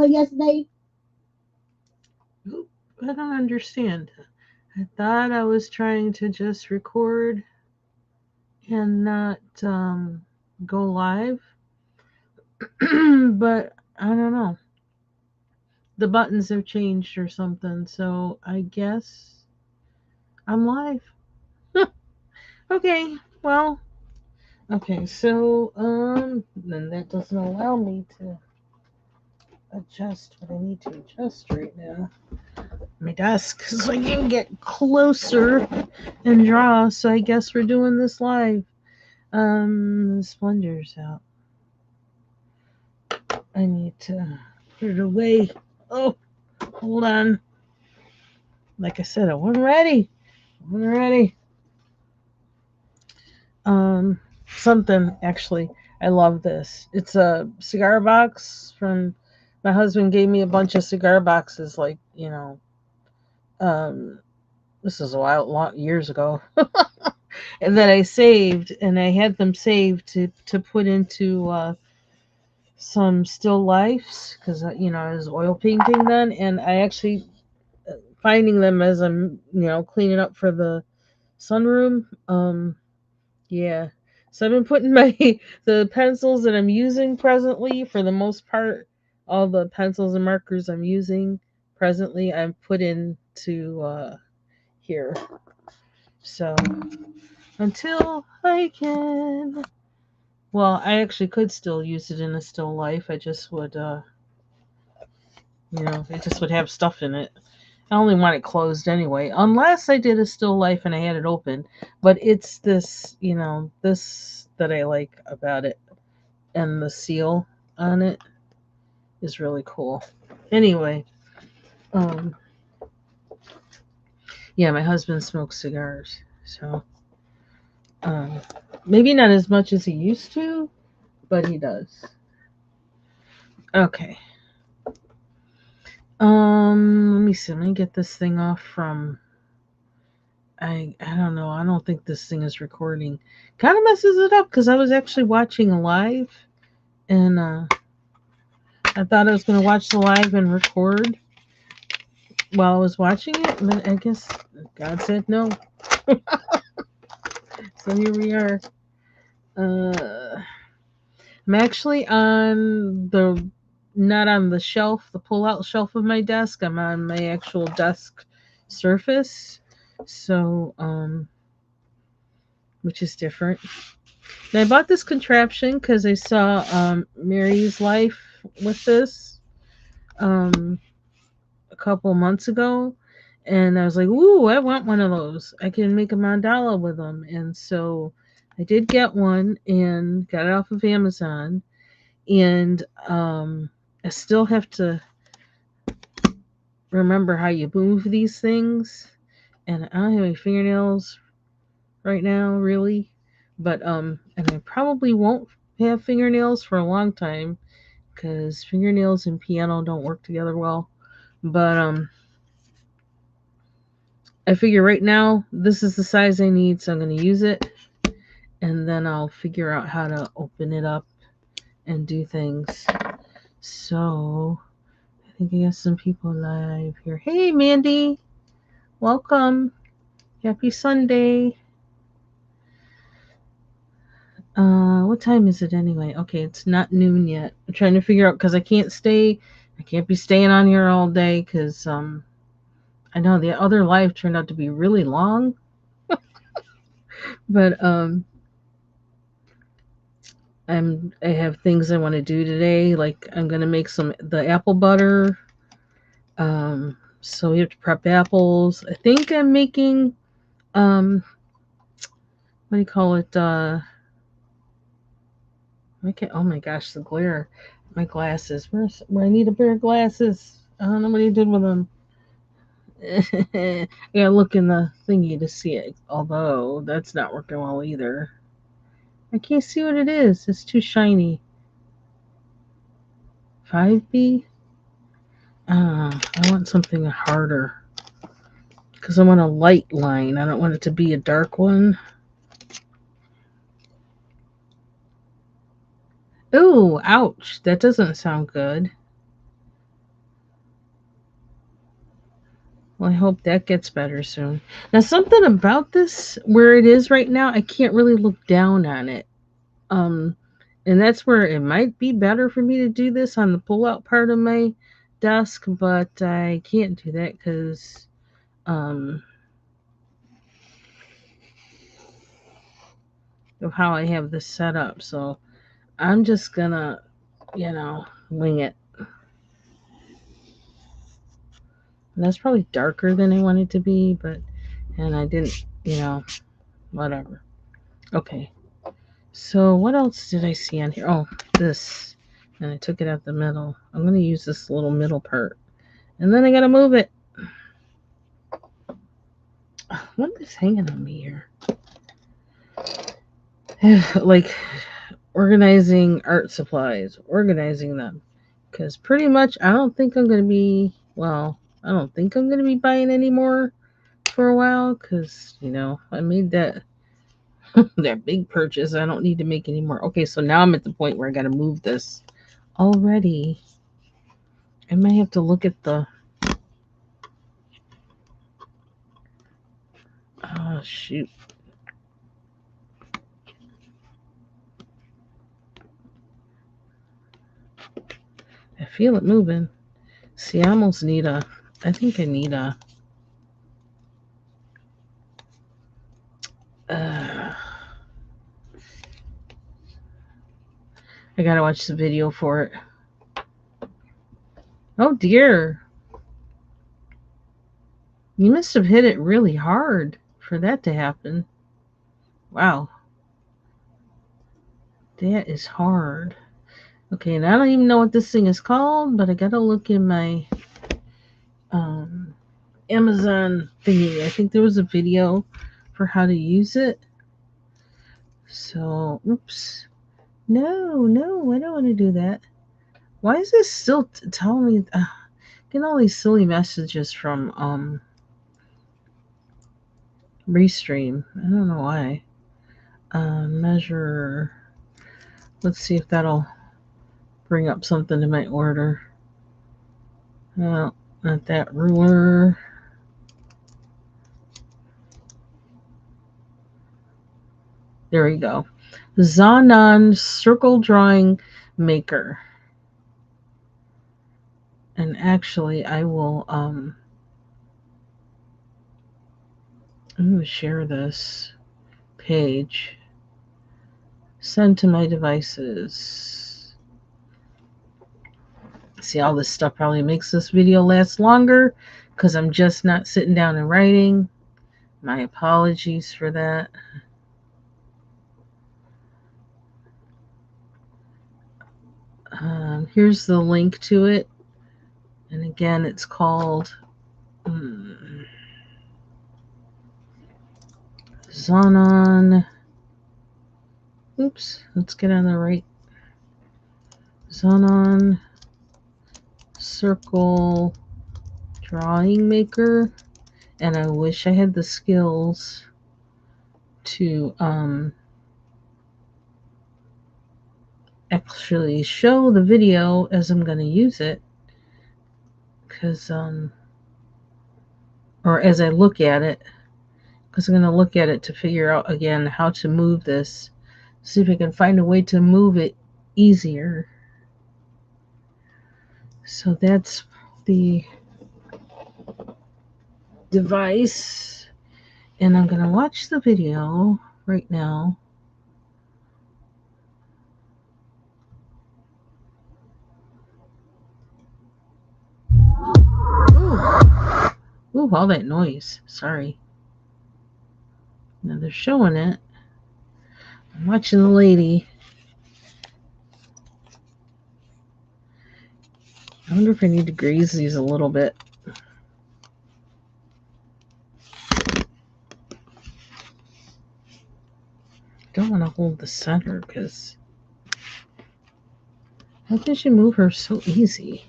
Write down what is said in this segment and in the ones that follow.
one yesterday? I don't understand. I thought I was trying to just record and not go live, but I don't know. The buttons have changed or something, so I guess I'm live. Okay, well, okay, so then that doesn't allow me to adjust what I need to adjust right now. My desk, so I can get closer and draw. So I guess we're doing this live. The Splendor's out. I need to put it away. Oh, hold on. Like I said, I wasn't ready. I wasn't ready. Um, Something actually. I love this. It's a cigar box from my husband gave me a bunch of cigar boxes, like um, this is a while, long years ago, and that I saved, and I had them saved to put into some still lifes because I was oil painting then, and I actually finding them as I'm cleaning up for the sunroom. Yeah. So I've been putting my the pencils that I'm using presently, for the most part, all the pencils and markers I'm using presently, I've put into here. So until I can, well, I actually could still use it in a still life. I just would, it just would have stuff in it. I only want it closed anyway, unless I did a still life and I had it open. But it's this, this that I like about it, and the seal on it is really cool. Anyway, um, yeah, my husband smokes cigars, so um, maybe not as much as he used to, but he does. Okay. Let me see. Let me get this thing off from. I don't know. I don't think this thing is recording. Kind of messes it up because I was actually watching a live, and I thought I was going to watch the live and record while I was watching it, but I guess God said no. So here we are. I'm actually on the not on the shelf, the pull-out shelf of my desk. I'm on my actual desk surface. So, which is different. And I bought this contraption because I saw Mary's Life with this um, a couple months ago, and I was like, "Ooh, I want one of those. I can make a mandala with them." And so I did get one and got it off of Amazon. And I still have to remember how you move these things. And I don't have any fingernails right now, really. But and I probably won't have fingernails for a long time because fingernails and piano don't work together well. But I figure right now this is the size I need, so I'm going to use it, and then I'll figure out how to open it up and do things. So I think I got some people live here. Hey, Mandy, welcome. Happy Sunday. What time is it anyway? Okay, it's not noon yet. I'm trying to figure out because I can't be staying on here all day because I know the other live turned out to be really long, but I have things I want to do today. Like I'm gonna make the apple butter. So we have to prep apples. I think I'm making what do you call it? Oh my gosh, the glare. My glasses. Where I need a pair of glasses? I don't know what he did with them. I gotta look in the thingy to see it. Although that's not working well either. I can't see what it is. It's too shiny. 5B? I want something harder. Because I want a light line. I don't want it to be a dark one. Ooh, ouch. That doesn't sound good. Well, I hope that gets better soon. Now, something about this, where it is right now, I can't really look down on it. Um, and that's where it might be better for me to do this on the pull-out part of my desk, but I can't do that because um, of how I have this set up. So I'm just gonna, wing it. And that's probably darker than I wanted to be, and I didn't, whatever. Okay. So what else did I see on here? Oh, this. And I took it out the middle. I'm going to use this little middle part. And then I got to move it. What is hanging on me here? Like organizing art supplies, organizing them. Because pretty much I don't think I'm going to be, buying any more for a while. Because, I made that that big purchase. I don't need to make any more. Okay, so now I'm at the point where I got to move this already. I might have to look at the... Oh, shoot. I feel it moving. See, I almost need I think I need I gotta watch the video for it. Oh dear. You must have hit it really hard for that to happen. Wow. That is hard. Okay, and I don't even know what this thing is called, but I gotta look in my Amazon thingy. I think there was a video for how to use it. So, oops. No, I don't want to do that. Why is this still telling me? Getting all these silly messages from Restream. I don't know why. Measure. Let's see if that'll bring up something in my order. No, not that ruler. There we go. Zanon Circle Drawing Maker. And actually, I will I'm going to share this page. Send to my devices. See, all this stuff probably makes this video last longer because I'm just not sitting down and writing. My apologies for that. Here's the link to it. And again, it's called Zanon. Oops, let's get on the right. Zanon Circle Drawing Maker. And I wish I had the skills to actually show the video as I'm going to use it, because or as I look at it, because I'm going to look at it to figure out again how to move this, see if I can find a way to move it easier. So that's the device, and I'm going to watch the video right now. Ooh, all that noise. Sorry. Now they're showing it. I'm watching the lady. I wonder if I need to grease these a little bit. Don't want to hold the center because how can she move her so easy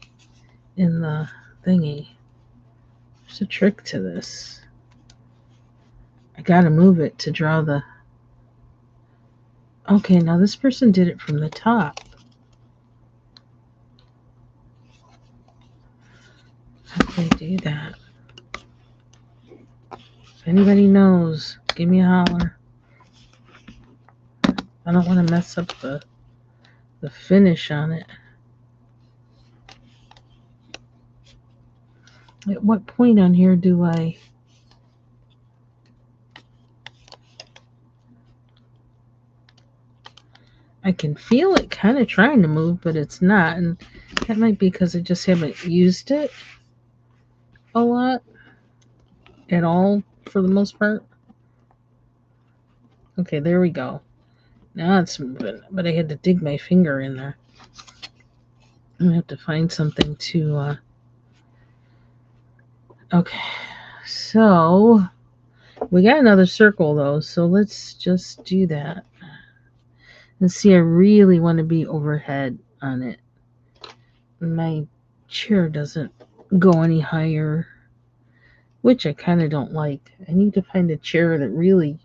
in the thingy? There's a trick to this. I gotta move it to draw the... Okay, now this person did it from the top. How do they do that? anybody knows, give me a holler. I don't want to mess up the finish on it. At what point on here do I... I can feel it kind of trying to move, but it's not. And that might be because I just haven't used it a lot at all for the most part. Okay, there we go. Now it's moving, but I had to dig my finger in there. I'm gonna have to find something to... Okay, so we got another circle though, so let's just do that. And see, I really want to be overhead on it. My chair doesn't go any higher, which I kind of don't like. I need to find a chair that really...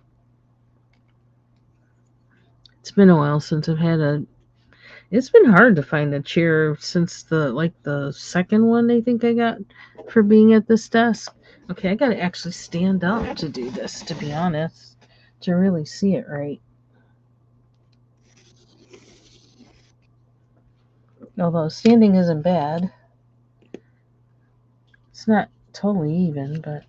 It's been a while since I've had a... It's been hard to find a chair since the second one I think I got for being at this desk. Okay, I gotta actually stand up to do this, to be honest, to really see it right. Although standing isn't bad. It's not totally even, but...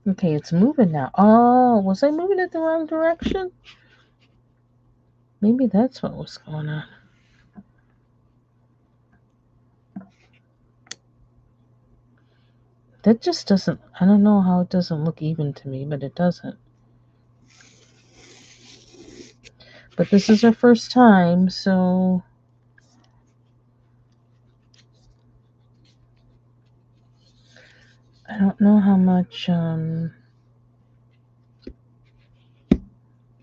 Okay, it's moving now. Oh, was I moving it the wrong direction? Maybe that's what was going on. That just doesn't... I don't know how it doesn't look even to me, but it doesn't. But this is our first time, so... I don't know how much, You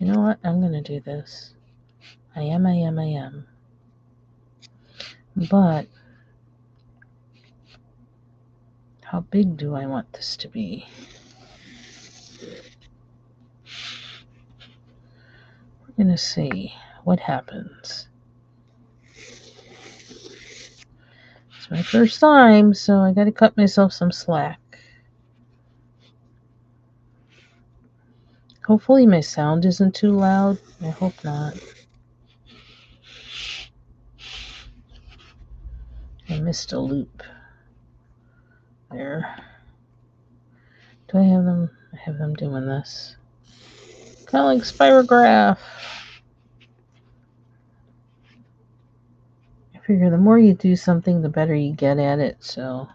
know what? I'm gonna do this. I am. But... how big do I want this to be? We're gonna see what happens. It's my first time, so I gotta cut myself some slack. Hopefully my sound isn't too loud. I hope not. I missed a loop. There. Do I have them? I have them doing this. Kind of like spirograph. I figure the more you do something, the better you get at it, so...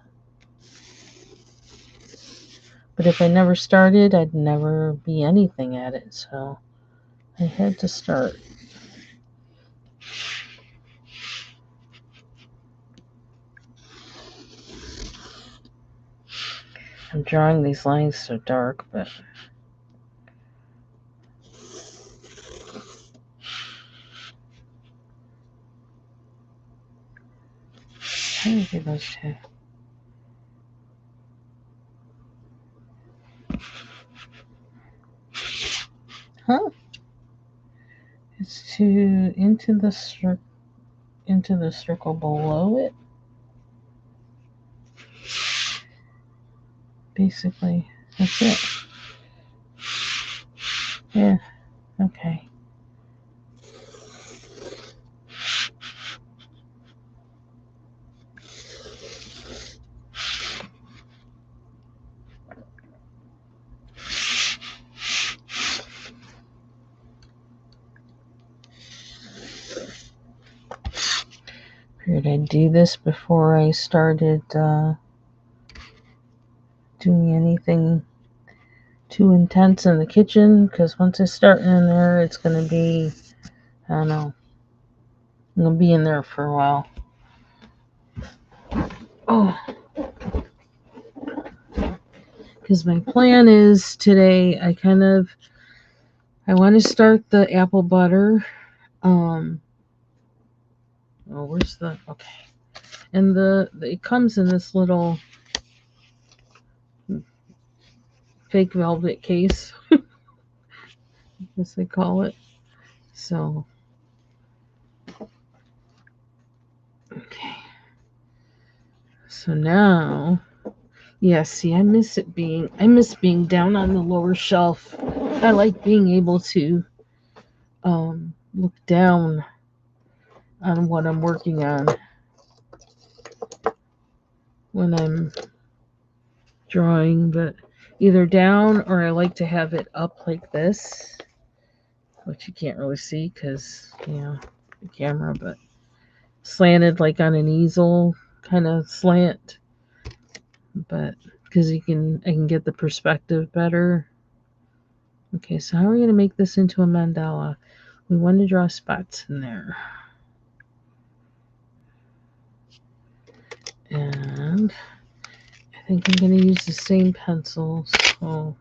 But if I never started, I'd never be anything at it, so... I had to start. I'm drawing these lines so dark, but... How do you do those two? Huh? It's to into the circle below it. Basically, that's it. Yeah. Okay. Figured I'd do this before I started doing anything too intense in the kitchen, because once I start in there, it's going to be, I don't know, I'm going to be in there for a while. Oh. Because my plan is today, I want to start the apple butter. Where's the... Okay. And it comes in this little fake velvet case, as they call it. So, okay. So now Yeah, see, I miss being down on the lower shelf. I like being able to look down on what I'm working on when I'm drawing, but either down or I like to have it up like this, which you can't really see because, the camera, but slanted like on an easel kind of slant, but because I can get the perspective better. Okay, so how are we going to make this into a mandala? We want to draw spots in there. And I think I'm going to use the same pencil, so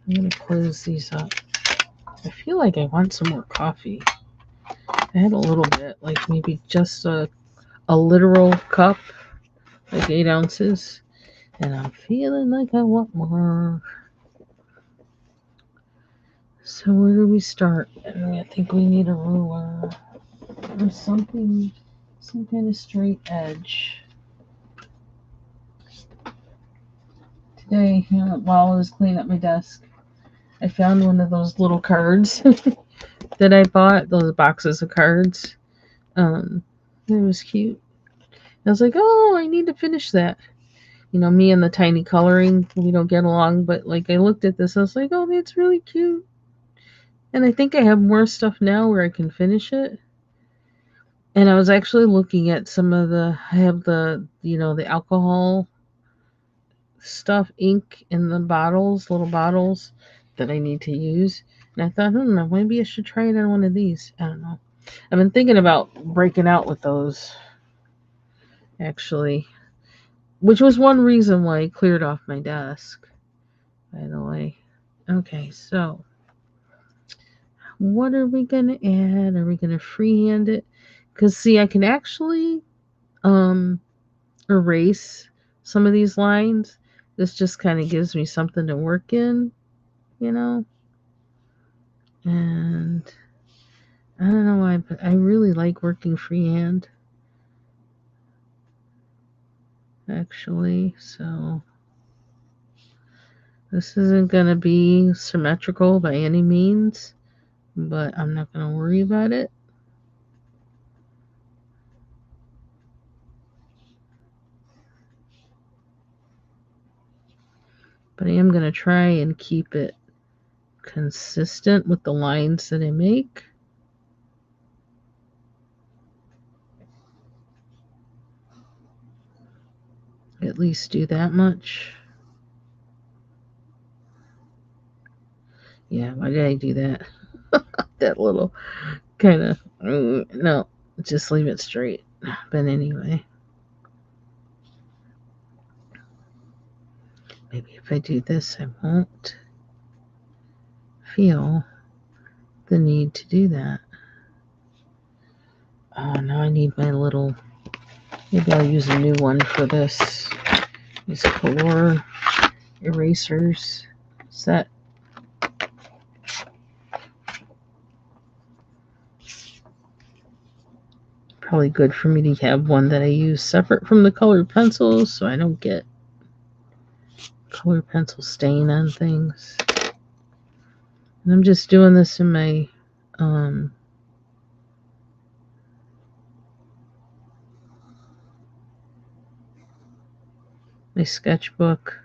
I'm going to close these up. I feel like I want some more coffee. I had a little bit, like maybe just a literal cup, like 8 ounces. And I'm feeling like I want more. So where do we start? I think we need a ruler or something, some kind of straight edge. Today, while I was cleaning up my desk, I found one of those little cards that I bought, those boxes of cards. It was cute. I was like, oh, I need to finish that. Me and the tiny coloring, we don't get along, but like I looked at this, I was like, oh, that's really cute. And I think I have more stuff now where I can finish it. And I was actually looking at I have the alcohol stuff, ink in the bottles, little bottles that I need to use. And I thought, maybe I should try it on one of these. I don't know. I've been thinking about breaking out with those, actually, which was one reason why I cleared off my desk, by the way. Okay, so what are we going to add? Are we going to freehand it? Because, see, I can actually erase some of these lines. This just kind of gives me something to work in, And I don't know why, but I really like working freehand, actually. So this isn't going to be symmetrical by any means, but I'm not going to worry about it. But I am going to try and keep it consistent with the lines that I make. At least do that much. Yeah, why did I do that? That little kind of, no, just leave it straight. But anyway, maybe if I do this, I won't feel the need to do that. Oh, now I need my little, maybe I'll use a new one for this. These color erasers set. Probably good for me to have one that I use separate from the colored pencils so I don't get colored pencil stain on things. And I'm just doing this in my my sketchbook.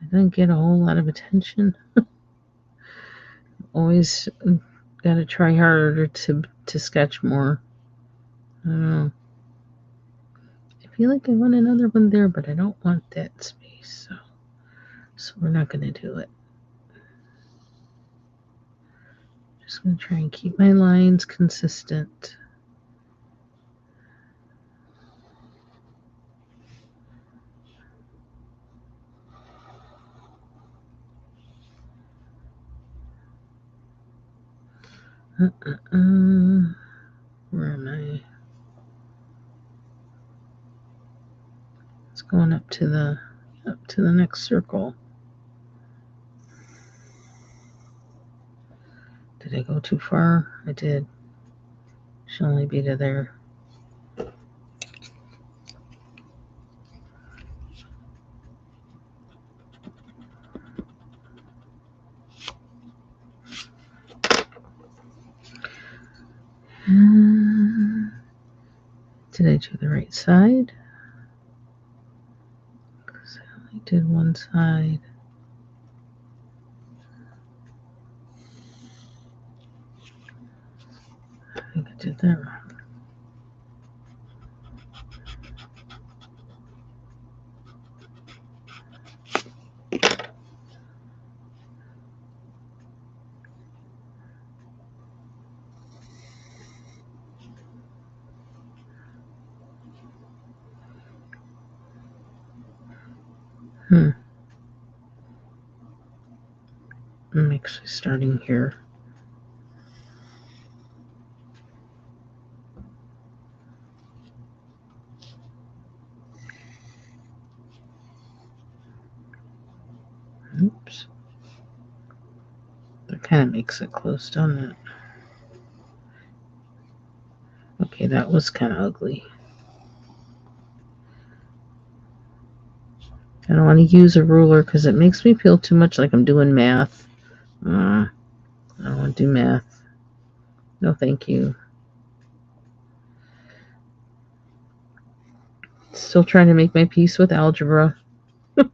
I didn't get a whole lot of attention. Always gotta try harder to sketch more. I don't know. I feel like I want another one there, but I don't want that space, so we're not gonna do it. Just gonna try and keep my lines consistent. Where am I? It's going up to the next circle. Did I go too far? I did. Should only be to there. Did I do the right side? Because I only did one side. I think I did that wrong. I'm actually starting here. Oops. That kind of makes it close, doesn't it? Okay, that was kind of ugly. I don't want to use a ruler because it makes me feel too much like I'm doing math. I don't want to do math. No, thank you. Still trying to make my peace with algebra. Ooh,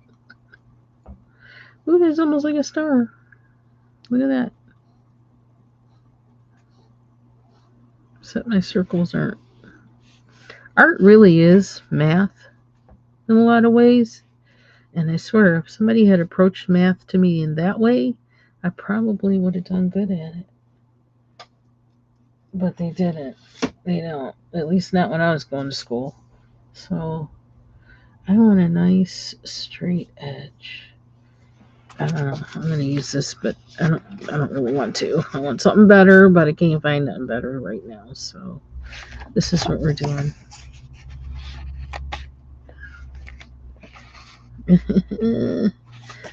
there's almost like a star. Look at that. Except my circles aren't. Art really is math in a lot of ways. And I swear, if somebody had approached math to me in that way, I probably would have done good at it. But they didn't. They don't. At least not when I was going to school. So I want a nice straight edge. I don't know. I'm gonna use this, but I don't really want to. I want something better, but I can't find nothing better right now. So this is what we're doing.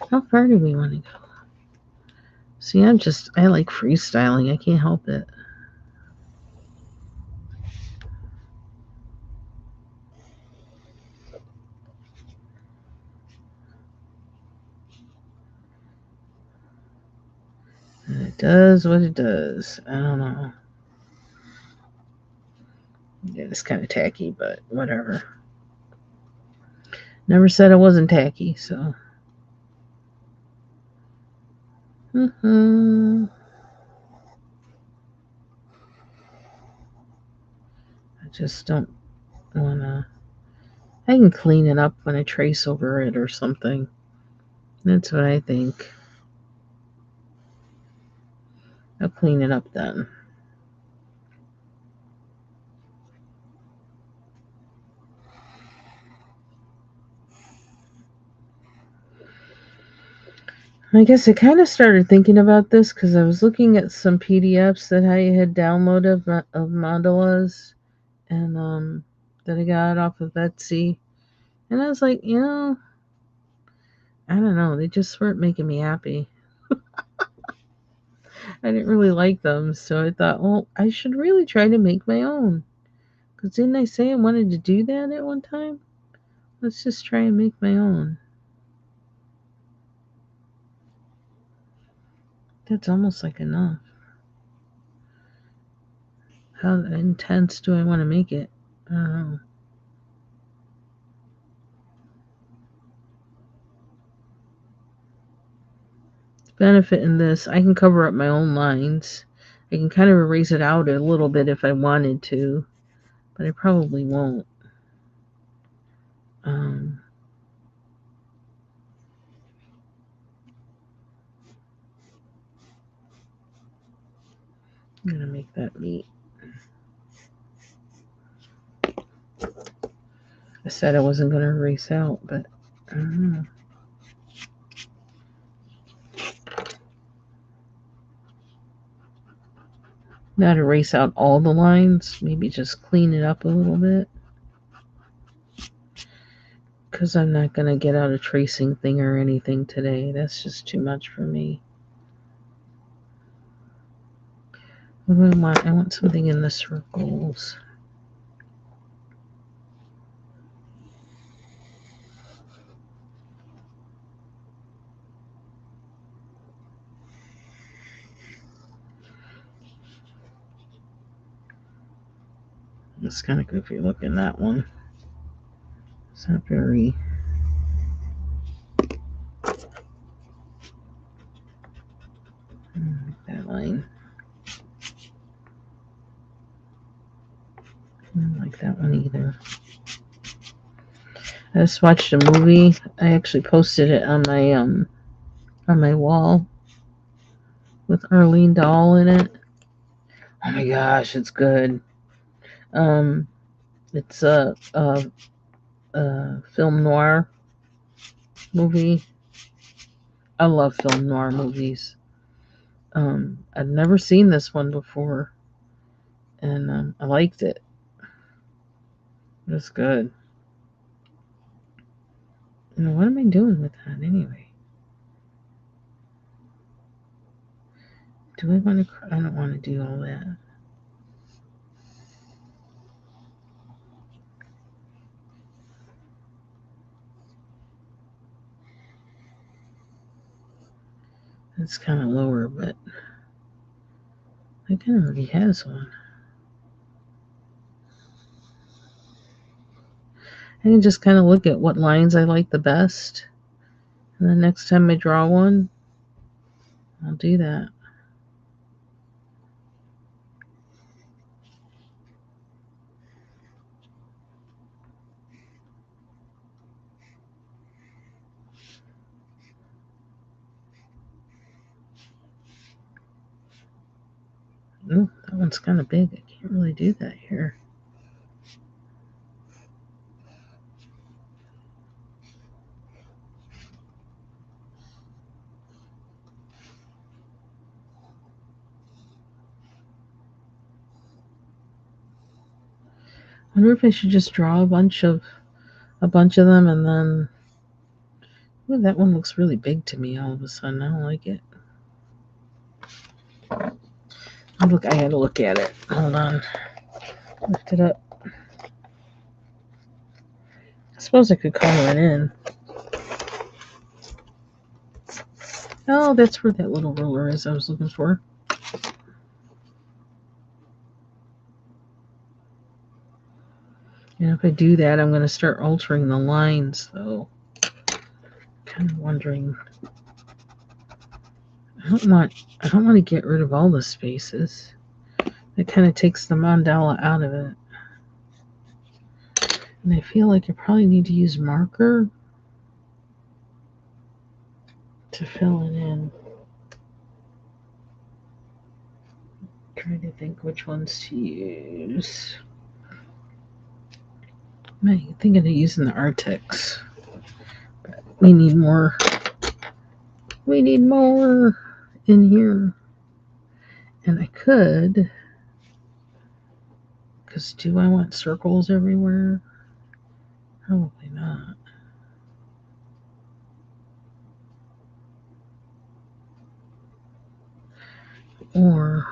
How far do we want to go? See, I like freestyling. I can't help it. And it does what it does. I don't know. Yeah, it's kind of tacky, but whatever. Never said it wasn't tacky, so. I just don't want to. I can clean it up when I trace over it or something. That's what I think. I'll clean it up then. I guess I kind of started thinking about this because I was looking at some PDFs that I had downloaded of mandalas and that I got off of Etsy. And I was like, I don't know. They just weren't making me happy. I didn't really like them. So I thought, well, I should really try to make my own. Because didn't I say I wanted to do that at one time? Let's just try and make my own. That's almost like enough. How intense do I want to make it? I don't know. Benefit in this, I can cover up my own lines. I can kind of erase it out a little bit if I wanted to, but I probably won't. I'm going to make that meat. I said I wasn't going to erase out, but I don't know. Not erase out all the lines, maybe just clean it up a little bit. Because I'm not going to get out a tracing thing or anything today. That's just too much for me. What do I want? I want something in the circles. It's kind of goofy looking, that one. It's not very... that line. I don't like that one either. I just watched a movie. I actually posted it on my wall with Arlene Dahl in it. Oh my gosh, it's good. It's a film noir movie. I love film noir movies. I'd never seen this one before, and I liked it. It was good. What am I doing with that anyway? Do I want to? I don't want to do all that. It's kind of lower, but I kind of already has one. I can just kind of look at what lines I like the best, and the next time I draw one, I'll do that. Oh, that one's kind of big. I can't really do that here. I wonder if I should just draw a bunch of them, and then... Ooh, that one looks really big to me all of a sudden. I don't like it. Look, I had to look at it. Hold on. Lift it up. I suppose I could color it in. Oh, that's where that little ruler is I was looking for. And if I do that, I'm going to start altering the lines, though. Kind of wondering. I don't want to get rid of all the spaces. It kind of takes the mandala out of it. And I feel like I probably need to use marker to fill it in. Trying to think which ones to use. I'm thinking of using the Artex. But we need more. We need more in here. And I could, because do I want circles everywhere? Probably not. Or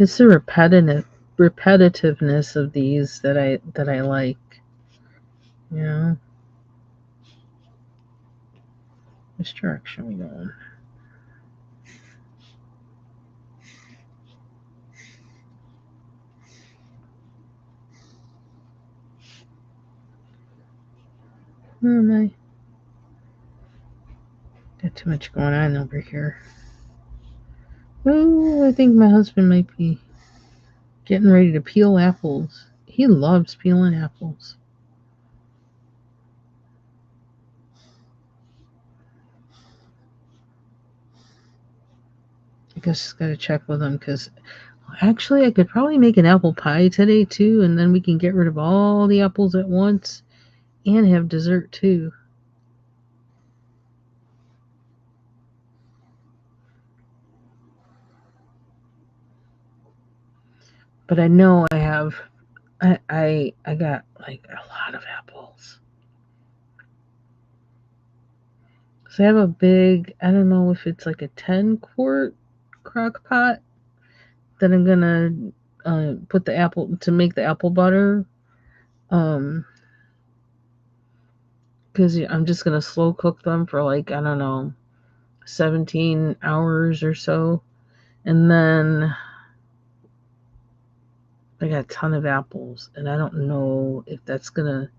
it's the repetitiveness of these that I like. You know? Which direction are we going? Where am I? Got too much going on over here. Oh, I think my husband might be getting ready to peel apples. He loves peeling apples. I guess just gotta check with him, because actually I could probably make an apple pie today too, and then we can get rid of all the apples at once and have dessert too. But I know I have I got like a lot of apples. So I have a big, I don't know if it's like a 10 quart crock pot that I'm gonna put the apple to make the apple butter. Because I'm just gonna slow cook them for like, I don't know, 17 hours or so, and then I got a ton of apples, and I don't know if that's gonna.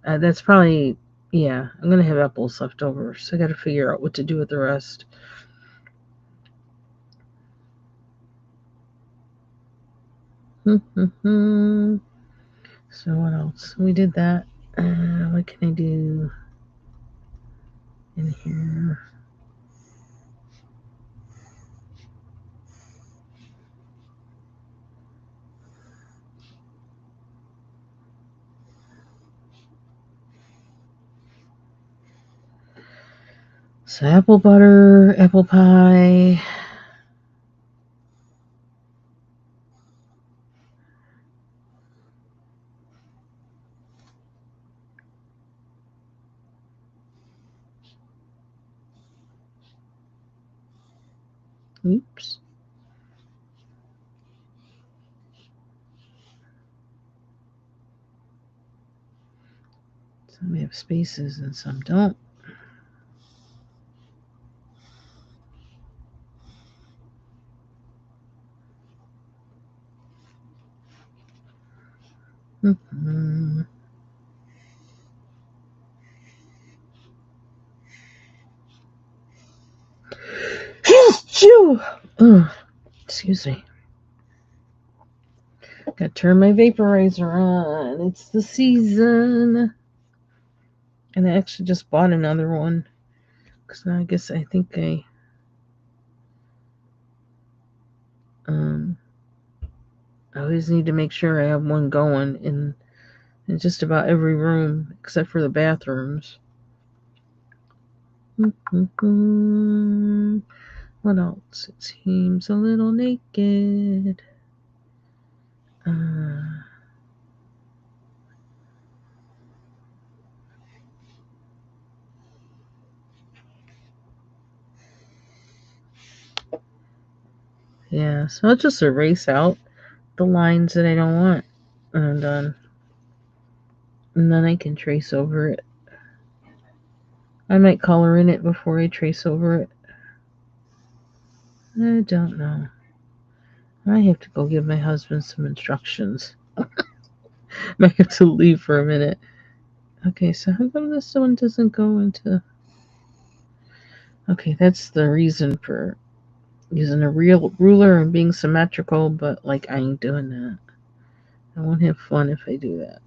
That's probably, yeah. I'm gonna have apples left over, so I got to figure out what to do with the rest. So what else? We did that. What can I do in here? So apple butter, apple pie. Oops. Some have spaces and some don't. Oh, excuse me. Gotta turn my vaporizer on. It's the season. And I actually just bought another one. Because I guess I think I always need to make sure I have one going in just about every room except for the bathrooms. What else? It seems a little naked. Yeah, so I'll just erase out the lines that I don't want, and I'm done. And then I can trace over it. I might color in it before I trace over it. I don't know. I have to go give my husband some instructions. Might have to leave for a minute. Okay, so how come this one doesn't go into... Okay, that's the reason for using a real ruler and being symmetrical, but like I ain't doing that. I won't have fun if I do that.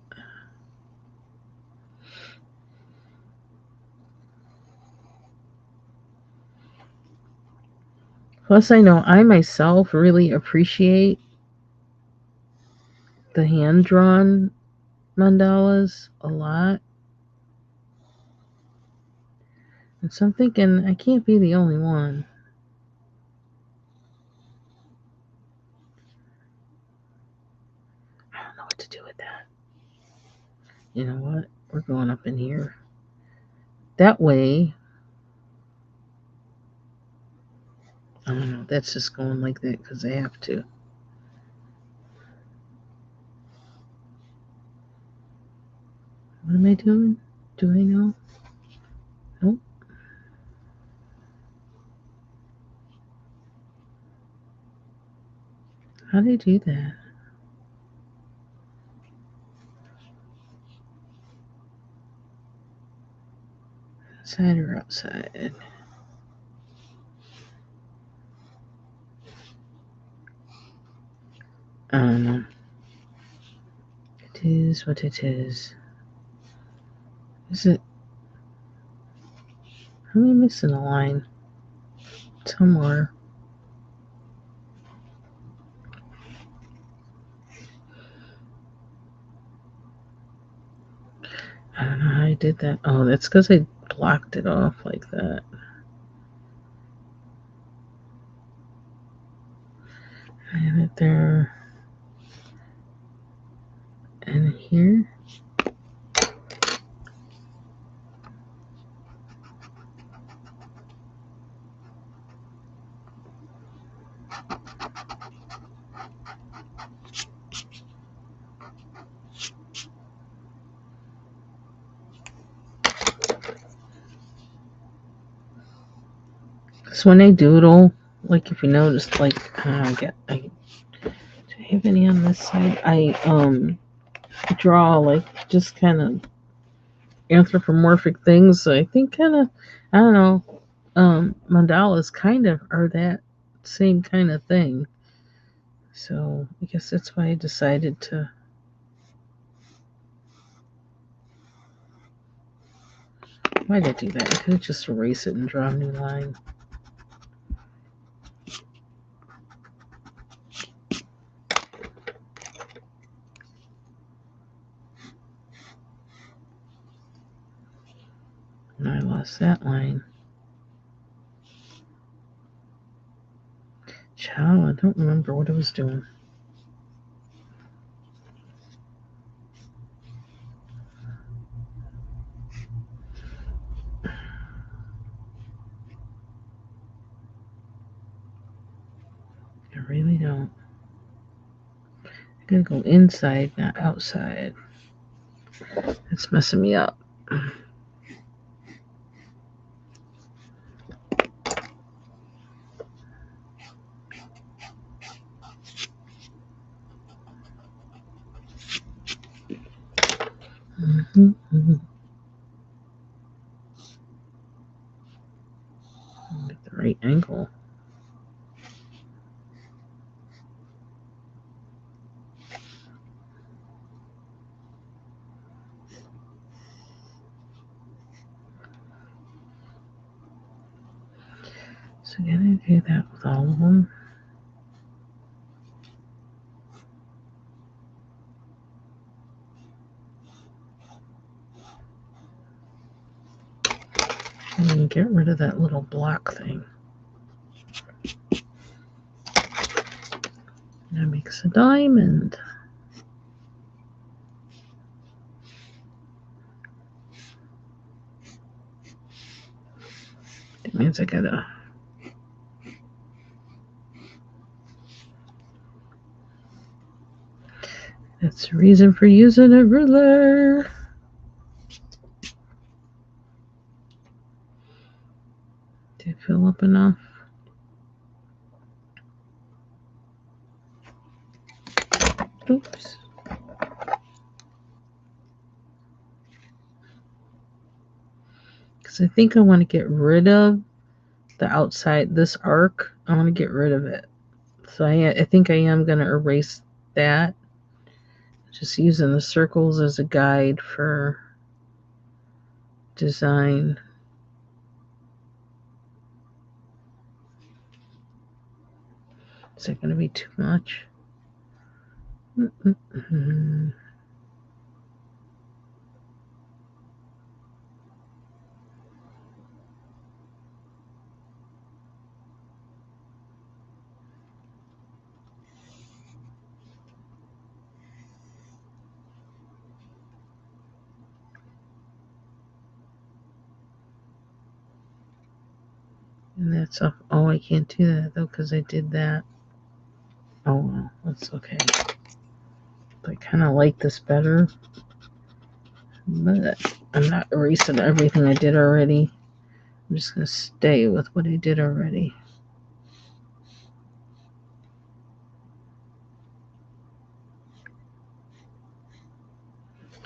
Plus, I know I myself really appreciate the hand-drawn mandalas a lot. And so I'm thinking I can't be the only one. I don't know what to do with that. You know what? We're going up in here. That way, I don't know. That's just going like that because I have to. What am I doing? Do I know? Nope. How do I do that? Inside or outside? I don't know. It is what it is. Is it? Am I missing a line? Somewhere. I don't know how I did that. Oh, that's because I blocked it off like that. I have it there and here. So when I doodle, like if you notice, like do I have any on this side? I draw like just kind of anthropomorphic things. So I think kind of, I don't know, mandalas kind of are that same kind of thing. So I guess that's why I decided to. Why did I do that? I could just erase it and draw a new line. And I lost that line. Ciao, I don't remember what I was doing. I really don't. I gotta go inside, not outside. It's messing me up. Get the right angle. So I'm gonna do that with all of them. And then get rid of that little block thing. That makes a diamond. That means I gotta. That's the reason for using a ruler. Did it fill up enough? Oops. Because I think I want to get rid of the outside, this arc. I want to get rid of it. So I think I am going to erase that. Just using the circles as a guide for design. Is that going to be too much? Mm-mm-mm. And that's up. Oh, I can't do that though because I did that. Oh well, that's okay. I kind of like this better. But I'm not erasing everything I did already. I'm just going to stay with what I did already.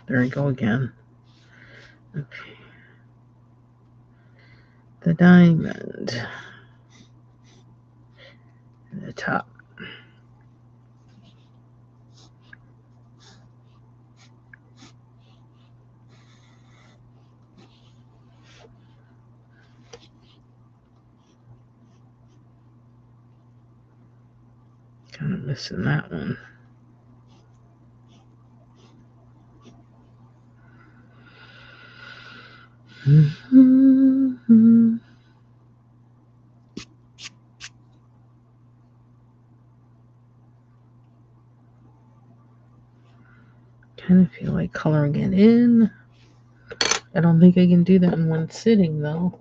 There we go again. Okay. The diamond. At the top. Kind of missing that one. Mm-hmm. Kind of feel like coloring it in. I don't think I can do that in one sitting though.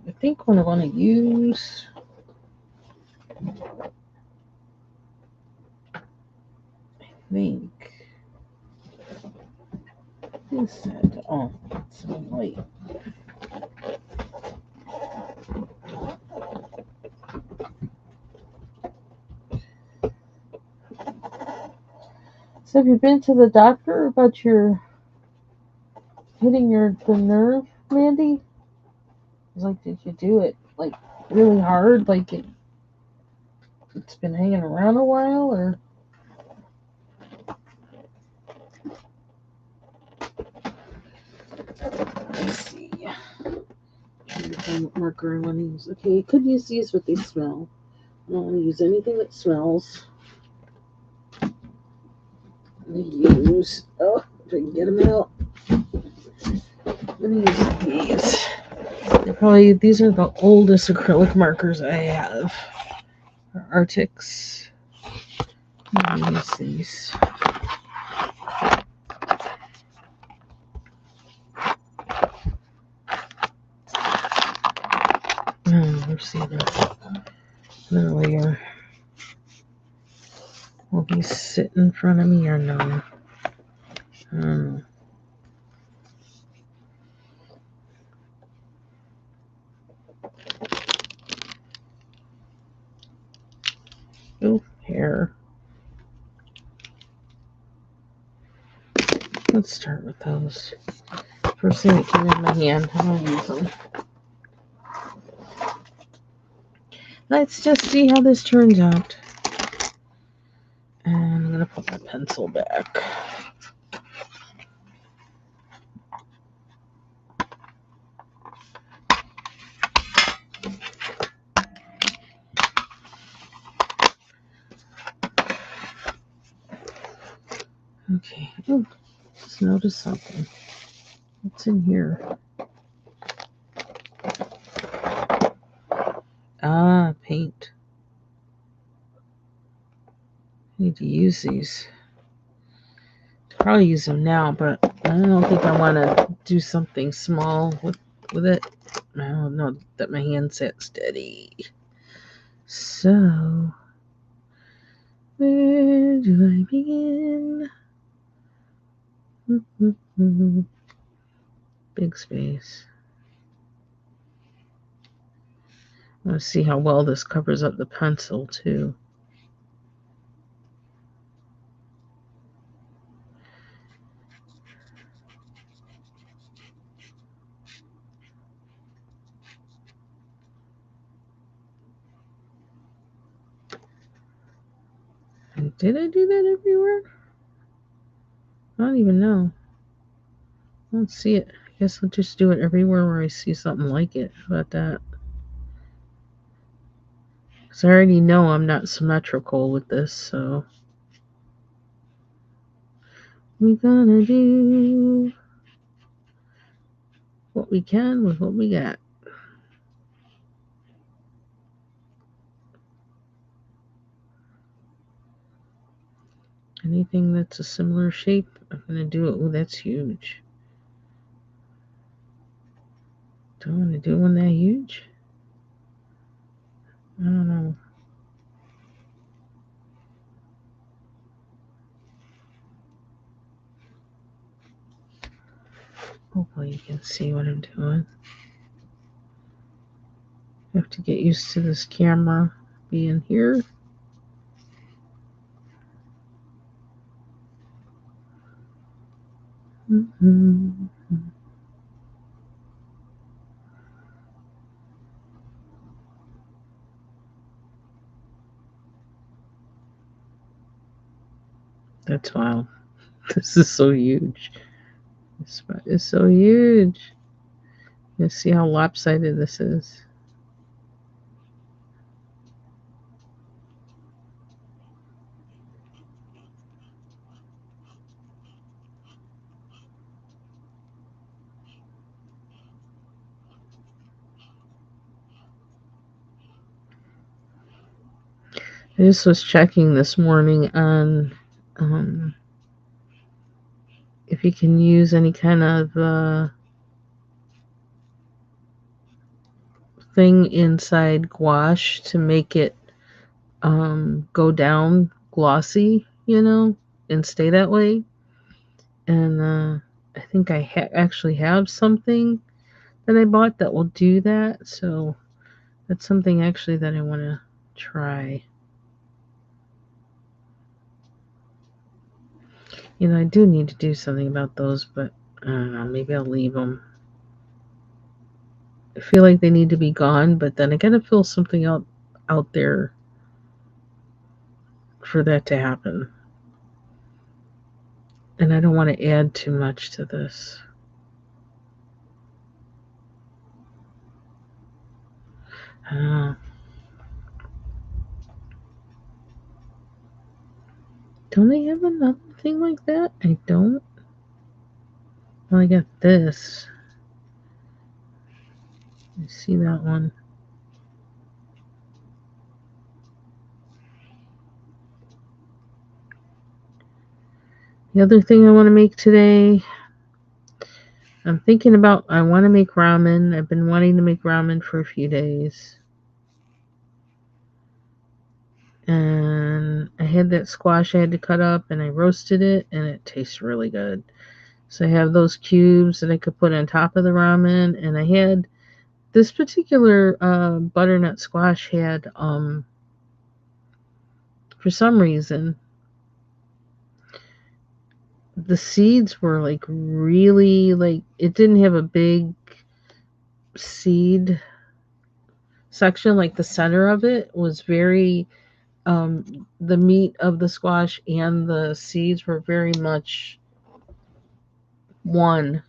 I think what I want to use, I think is that. Oh, it's so light. So have you been to the doctor about your hitting the nerve, Mandy? I was like, did you do it like really hard? Like it's been hanging around a while, or? Let's see. Marker I want to use. Okay, you could use these, but they smell. I don't want to use anything that smells. I'm gonna use. Oh, if I can get them out. I'm gonna use these. These are the oldest acrylic markers I have. Arctics. I'm gonna use these. Let's see another layer. Will he sit in front of me or no? Oh, hair. Let's start with those. First thing that came in my hand, I'm gonna use them. Let's just see how this turns out. And I'm gonna put my pencil back. Okay. Oh, just noticed something. What's in here? Ah, paint. I need to use these. Probably use them now, but I don't think I want to do something small with it. I don't know that my hand's set steady. So, where do I begin? Big space. I want to see how well this covers up the pencil, too. And did I do that everywhere? I don't even know. I don't see it. I guess I'll just do it everywhere where I see something like it. How about that? Because I already know I'm not symmetrical with this, so we're gonna do what we can with what we got. Anything that's a similar shape, I'm gonna do it. Oh, that's huge. Do I want to do one that huge? I don't know. Hopefully you can see what I'm doing. I have to get used to this camera being here. That's wild. This is so huge. This spot is so huge. You see how lopsided this is. I just was checking this morning on if you can use any kind of thing inside gouache to make it go down glossy, and stay that way. And I think I actually have something that I bought that will do that. So that's something actually that I want to try. You know, I do need to do something about those, but I don't know. Maybe I'll leave them. I feel like they need to be gone, but then I gotta fill something out there for that to happen. And I don't want to add too much to this. I don't know. Don't they have another thing like that? I don't. Well, I got this. You see that one? The other thing I want to make today, I'm thinking about, I want to make ramen. I've been wanting to make ramen for a few days. And I had that squash I had to cut up and I roasted it and it tastes really good. So I have those cubes that I could put on top of the ramen, and I had this particular butternut squash had for some reason the seeds were like really, like, it didn't have a big seed section. Like the center of it was very the meat of the squash and the seeds were very much one.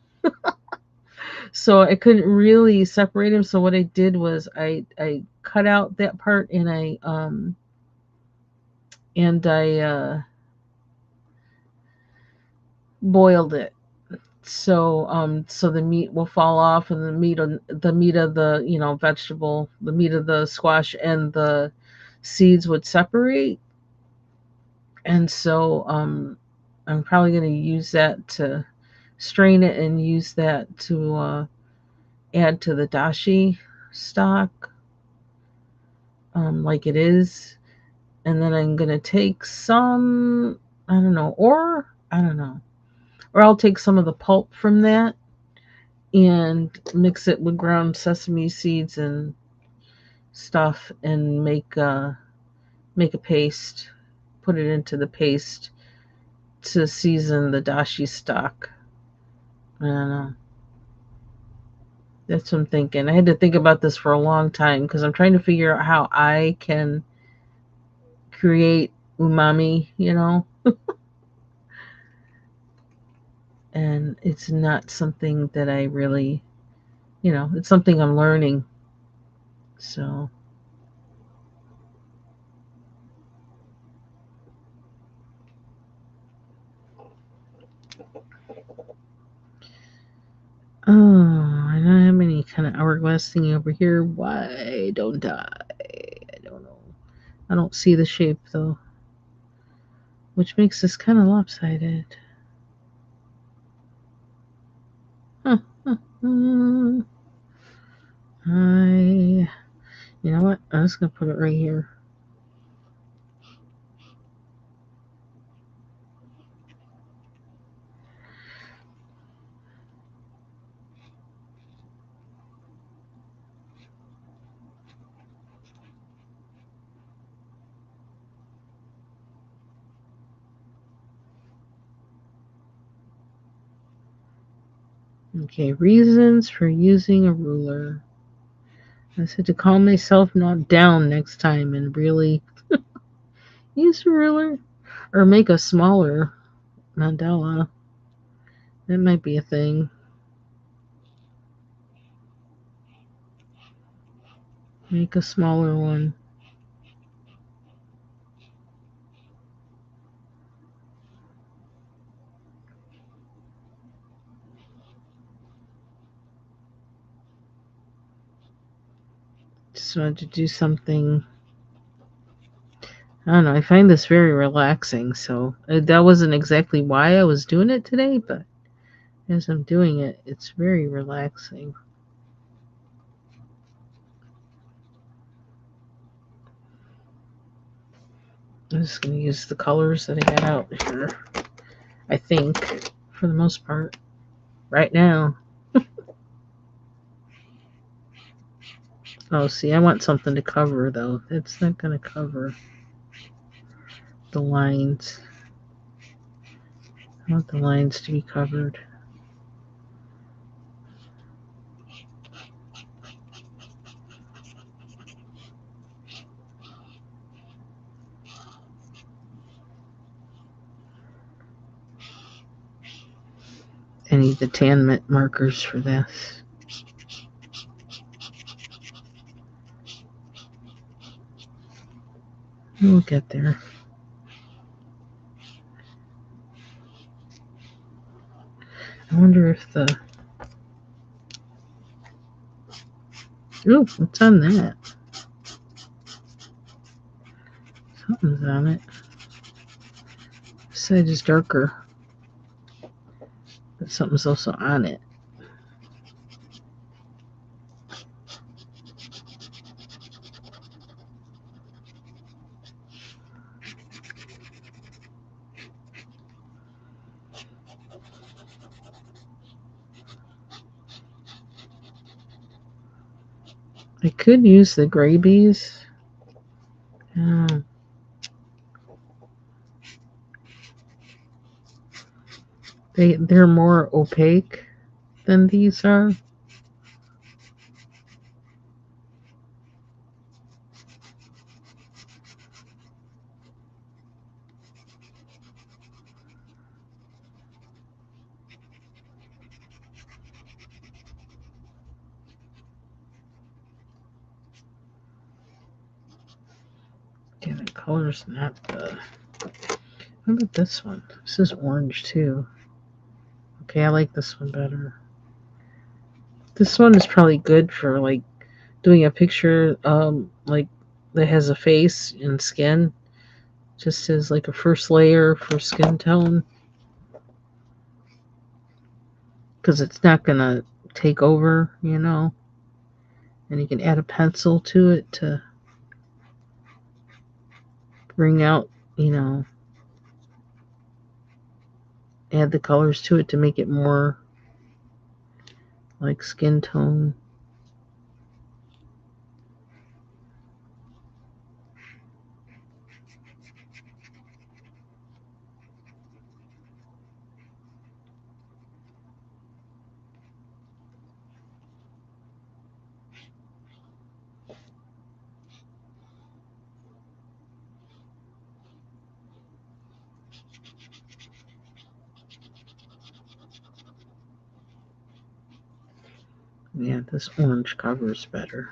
So I couldn't really separate them. So what I did was I cut out that part and I boiled it. So the meat will fall off, and the meat of the, vegetable, the meat of the squash and the seeds would separate. And so I'm probably going to use that to strain it and use that to add to the dashi stock, like it is. And then I'm going to take some, I don't know, or I don't know, or I'll take some of the pulp from that and mix it with ground sesame seeds and stuff and make a paste, put it into the paste to season the dashi stock. I don't know. That's what I'm thinking. I had to think about this for a long time because I'm trying to figure out how I can create umami, and it's not something that I really, it's something I'm learning. So, oh, I don't have any kind of hourglass thingy over here. Why don't I? I don't know. I don't see the shape though, which makes this kind of lopsided. Huh. You know what? I'm just gonna put it right here. Okay, reasons for using a ruler. I said to calm myself not down next time and really use a ruler or make a smaller mandala. That might be a thing. Make a smaller one. Just wanted to do something. I don't know. I find this very relaxing. So that wasn't exactly why I was doing it today, but as I'm doing it, it's very relaxing. I'm just going to use the colors that I got out here, I think, for the most part, right now. Oh, see, I want something to cover, though. It's not going to cover the lines. I want the lines to be covered. I need the tan markers for this. We'll get there. I wonder if the... Ooh, what's on that? Something's on it. This side is darker. But something's also on it. I could use the grabies. They're more opaque than these are. Yeah, the color's not the... How about this one? This is orange too. Okay, I like this one better. This one is probably good for like doing a picture like that has a face and skin, just as like a first layer for skin tone, because it's not gonna take over, you know. And you can add a pencil to it to bring out, you know, add the colors to it to make it more like skin tone. Yeah, this orange covers better.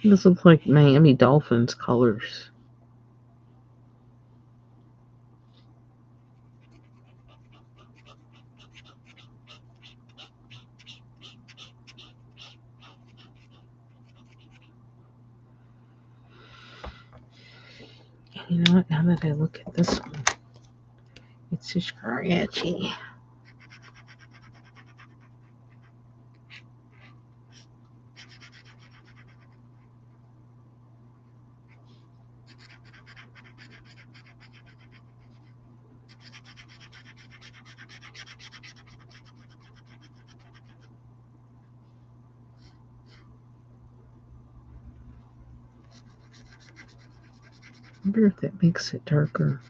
This looks like Miami Dolphins colors. You know what? Now that I look at this one, it's too scratchy. I wonder if that makes it darker.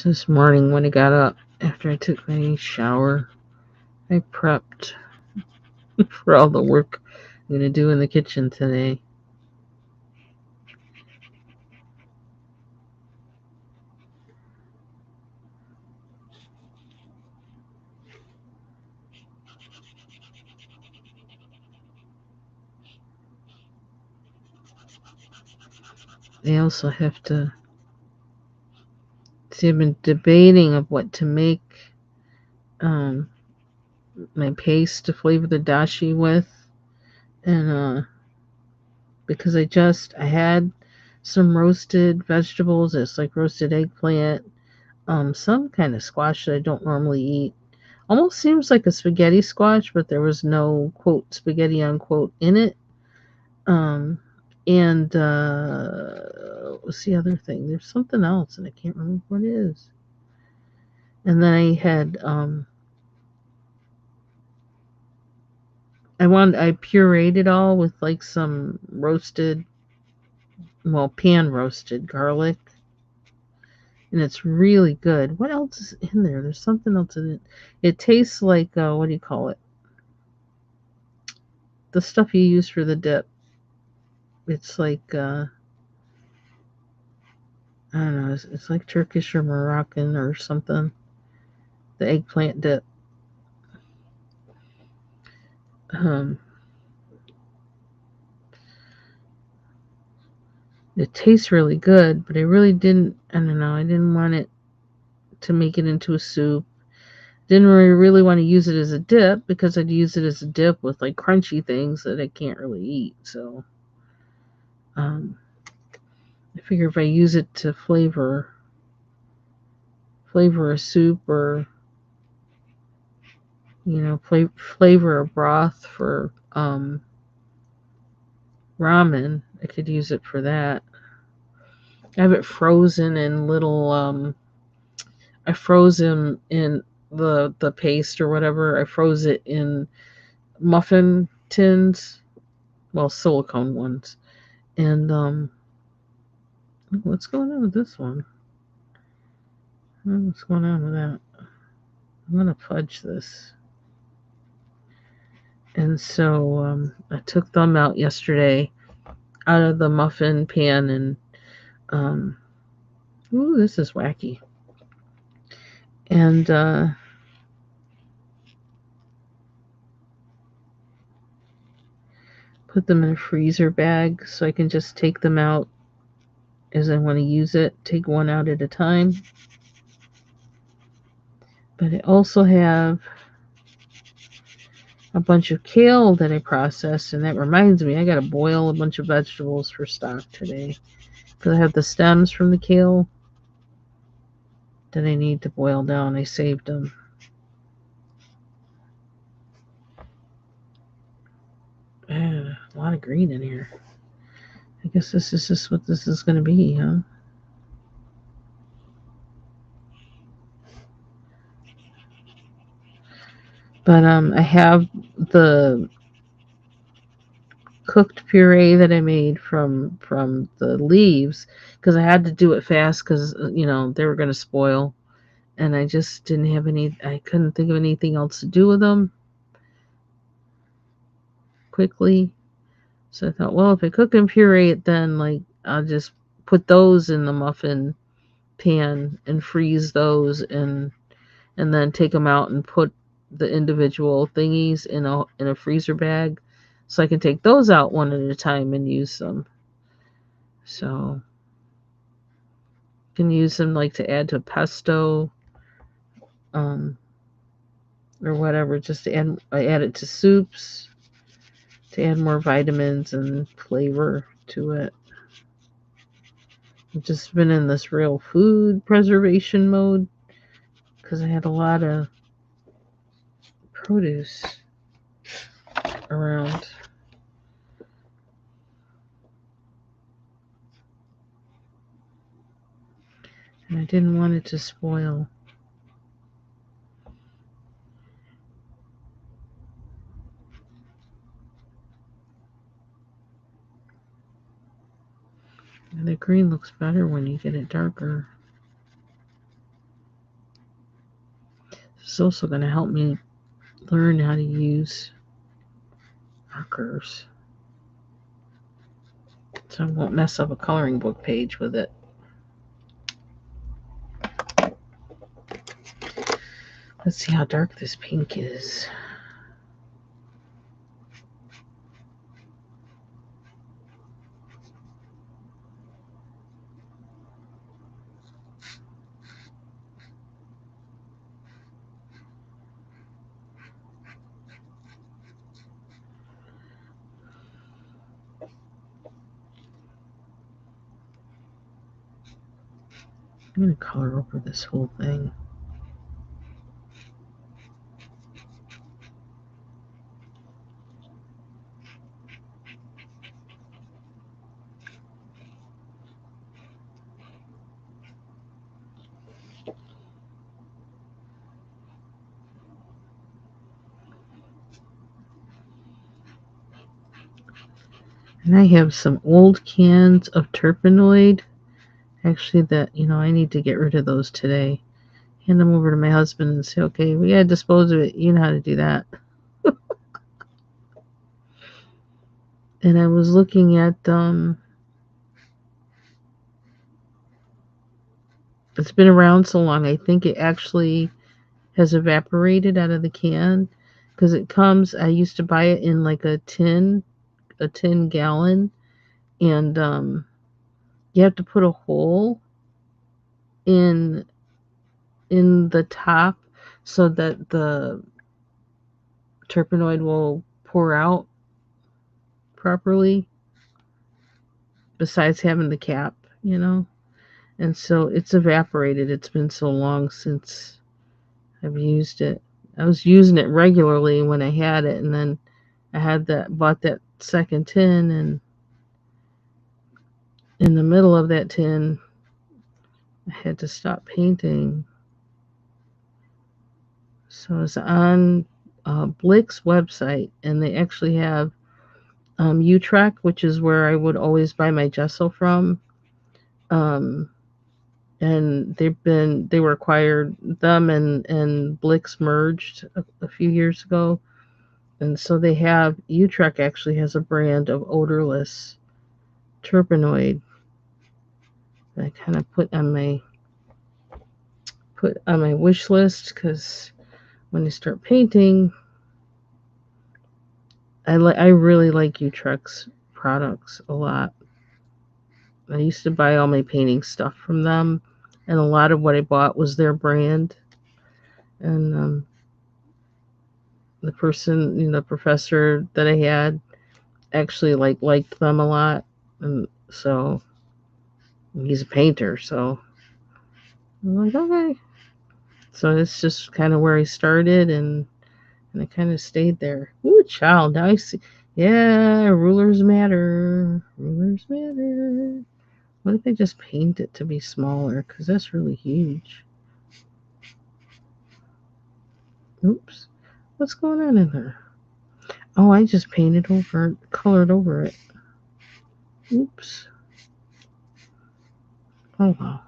This morning when I got up after I took my shower, I prepped for all the work I'm going to do in the kitchen today. I also have to see. I've been debating of what to make um, my paste to flavor the dashi with, and because I had some roasted vegetables. It's like roasted eggplant, some kind of squash that I don't normally eat. Almost seems like a spaghetti squash, but there was no quote spaghetti unquote in it. Um, and what's the other thing? There's something else, and I can't remember what it is. And then I pureed it all with like some roasted, well, pan roasted garlic, and it's really good. What else is in there? There's something else in it. It tastes like what do you call it? The stuff you use for the dip. It's like I don't know. It's like Turkish or Moroccan or something. The eggplant dip. Um, it tastes really good, but I really didn't. I don't know. I didn't want it to make it into a soup. Didn't really want to use it as a dip because I'd use it as a dip with like crunchy things that I can't really eat. So I figure if I use it to flavor a soup or flavor a broth for ramen, I could use it for that. I have it frozen in little I froze them in the paste or whatever. I froze it in muffin tins, well, silicone ones. And what's going on with this one? What's going on with that? I'm gonna fudge this. And so I took them out yesterday out of the muffin pan, and ooh, this is wacky. And put them in a freezer bag so I can just take them out as I want to use it. Take one out at a time. But I also have a bunch of kale that I processed, and that reminds me, I gotta boil a bunch of vegetables for stock today because I have the stems from the kale that I need to boil down. I saved them. A lot of green in here. I guess this is just what this is going to be, huh? But I have the cooked puree that I made from the leaves because I had to do it fast because they were going to spoil, and I just didn't have any. I couldn't think of anything else to do with them quickly. So I thought, well, if I cook and puree it, then like I'll just put those in the muffin pan and freeze those, and then take them out and put the individual thingies in a freezer bag, so I can take those out one at a time and use them. So you can use them like to add to pesto, or whatever. Just to add it to soups to add more vitamins and flavor to it. I've just been in this real food preservation mode because I had a lot of produce around. And I didn't want it to spoil. And the green looks better when you get it darker. It's also going to help me learn how to use markers, so I won't mess up a coloring book page with it. Let's see how dark this pink is. I'm going to color over this whole thing. And I have some old cans of terpenoid. Actually, that, I need to get rid of those today. Hand them over to my husband and say, okay, we gotta dispose of it. You know how to do that. And I was looking at, it's been around so long, I think it actually has evaporated out of the can. Because it comes, I used to buy it in like a 10 gallon. And you have to put a hole in the top so that the terpenoid will pour out properly, besides having the cap, and so it's evaporated. It's been so long since I've used it. I was using it regularly when I had it, and then I had bought that second tin, and in the middle of that tin I had to stop painting. So I was on Blick's website, and they actually have Utrecht, which is where I would always buy my gesso from. And they were acquired, them and Blick's merged a few years ago. And so they have, Utrecht actually has a brand of odorless terpenoid that I kind of put on my wish list, because when I start painting, I really like Utrecht's products a lot. I used to buy all my painting stuff from them, and a lot of what I bought was their brand. And the professor that I had actually liked them a lot, and so he's a painter. So I'm like, okay. So it's just kind of where I started, and I kind of stayed there. Ooh, child, now I see. Yeah, rulers matter. Rulers matter. What if I just paint it to be smaller? Because that's really huge. Oops. What's going on in there? Oh, I just colored over it. Oops. Oh, well.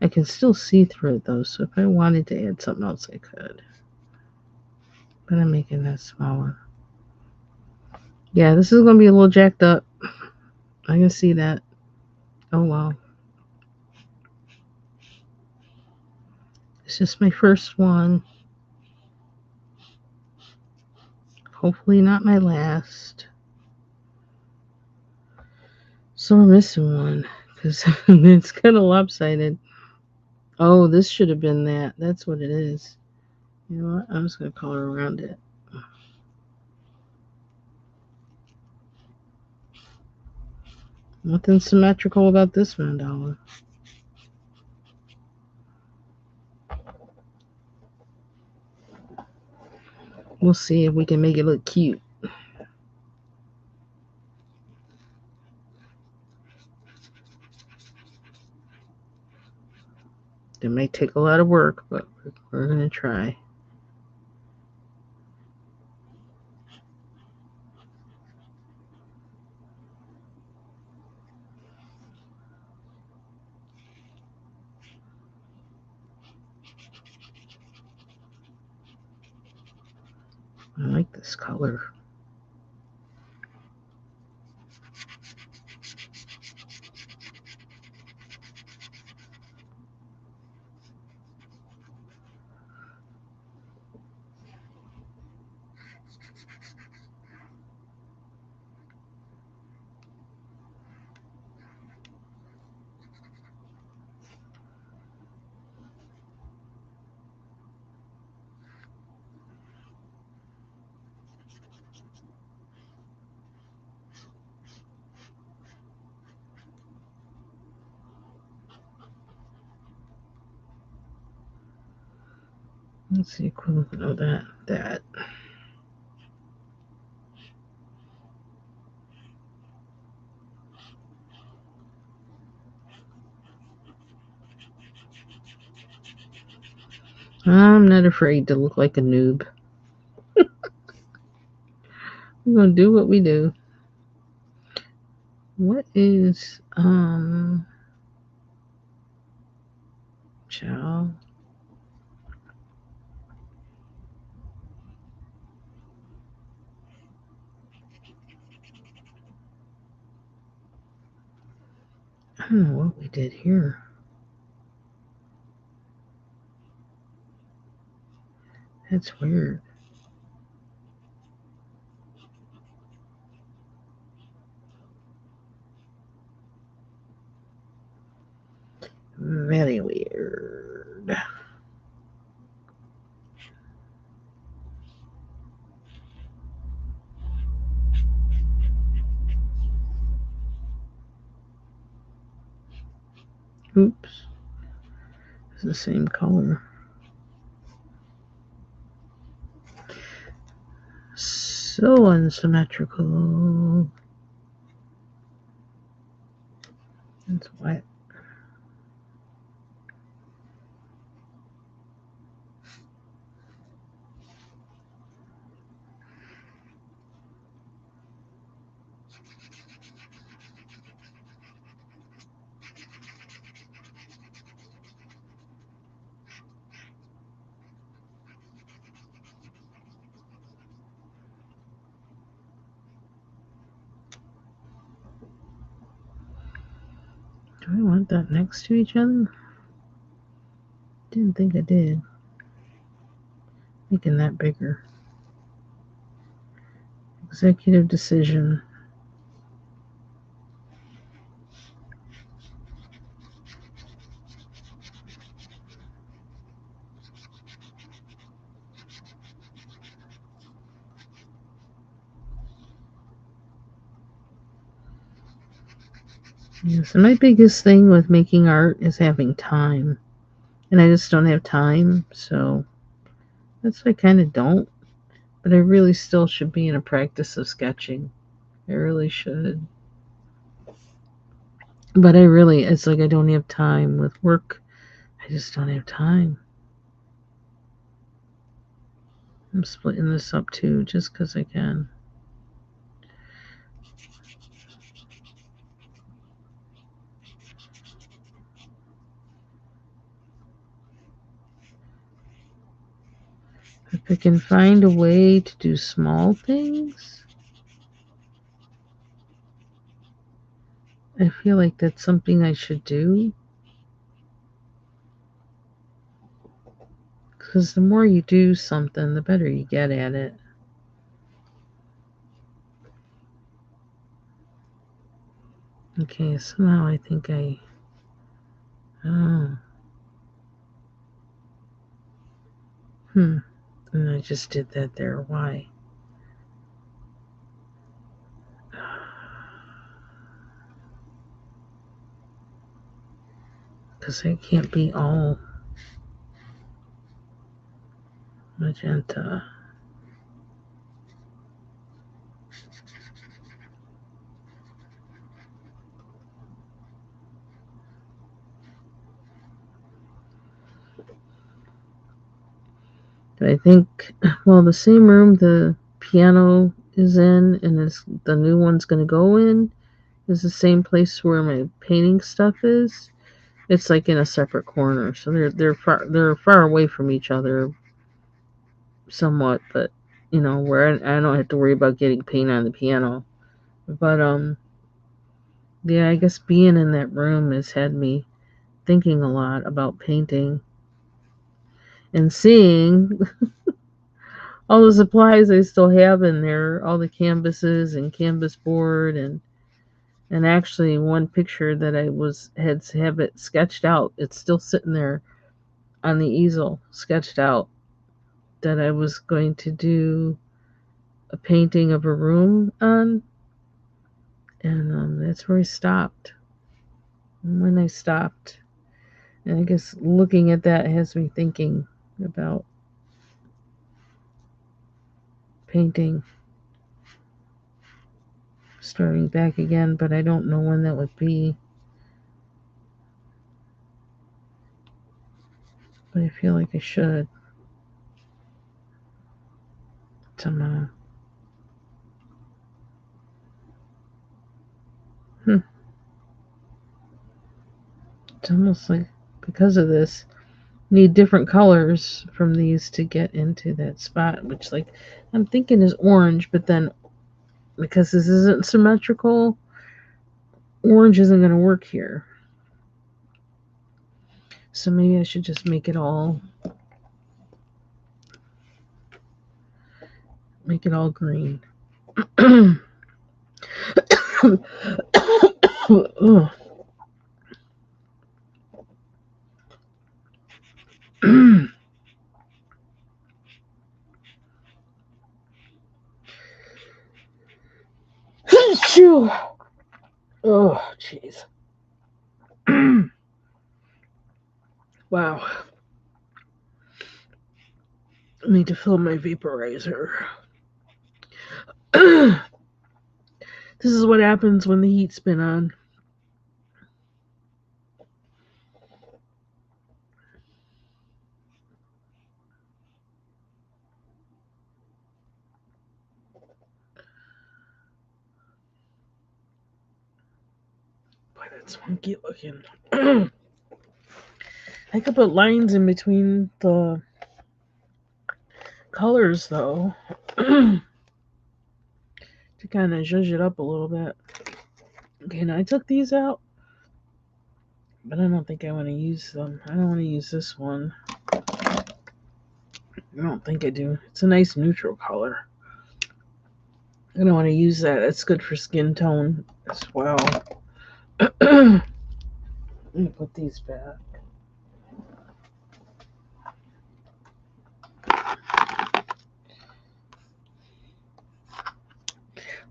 I can still see through it, though, so if I wanted to add something else, I could. But I'm making that smaller. Yeah, this is going to be a little jacked up. I can see that. Oh, wow. It's just my first one. Hopefully not my last. So we're missing one, because it's kind of lopsided. Oh, this should have been that. That's what it is. You know what? I'm just going to color around it. Nothing symmetrical about this mandala. We'll see if we can make it look cute. It may take a lot of work, but we're going to try. I like this color. What's the equivalent of that? That. I'm not afraid to look like a noob. We're gonna do what we do. What is child? I don't know what we did here. That's weird. Very weird. Oops. It's the same color. So unsymmetrical. That's wet. Do I want that next to each other? Didn't think I did. Making that bigger. Executive decision. Yeah, so my biggest thing with making art is having time. And I just don't have time, so that's why I kind of don't. But I really still should be in a practice of sketching. I really should. But it's like I don't have time with work. I just don't have time. I'm splitting this up too, just because I can. If I can find a way to do small things, I feel like that's something I should do. Because the more you do something, the better you get at it. Okay, somehow I think oh. And I just did that there. Why? Because it can't be all magenta. I think, well, the same room the piano is in and the new one's going to go in is the same place where my painting stuff is. It's like in a separate corner, so they're far away from each other somewhat, but where I don't have to worry about getting paint on the piano. But yeah, I guess being in that room has had me thinking a lot about painting and seeing all the supplies I still have in there, all the canvases and canvas board and actually one picture that I have it sketched out. It's still sitting there on the easel, sketched out, that I was going to do a painting of a room on, and that's where I stopped. And when I stopped, and I guess looking at that has me thinking about painting starting back again, but I don't know when that would be. But I feel like I should somehow. It's almost like because of this, need different colors from these to get into that spot, which like I'm thinking is orange, but then because this isn't symmetrical, orange isn't going to work here. So maybe I should just make it all green. Shoo. Oh, jeez. Wow. I need to fill my vaporizer. This is what happens when the heat's been on. Boy, that's funky looking. I could put lines in between the colors though to kind of zhuzh it up a little bit. Okay, now I took these out, but I don't think I want to use them. I don't want to use this one. I don't think I do. It's a nice neutral color. I don't want to use that. It's good for skin tone as well. Let me put these back.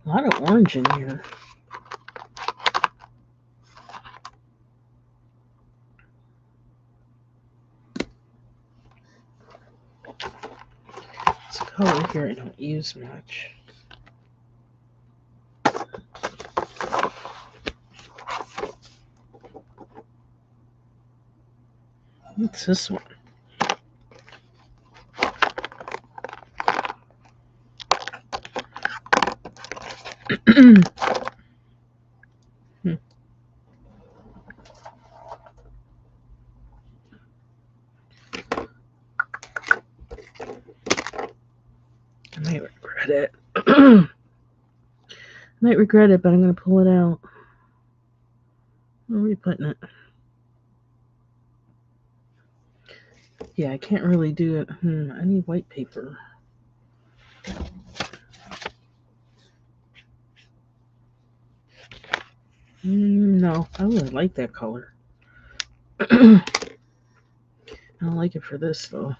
A lot of orange in here. This color here I don't use much. What's this one? I might regret it. Might regret it, but I'm going to pull it out. Where are we putting it? Yeah, I can't really do it. I need white paper. No, I really like that color. I don't like it for this though.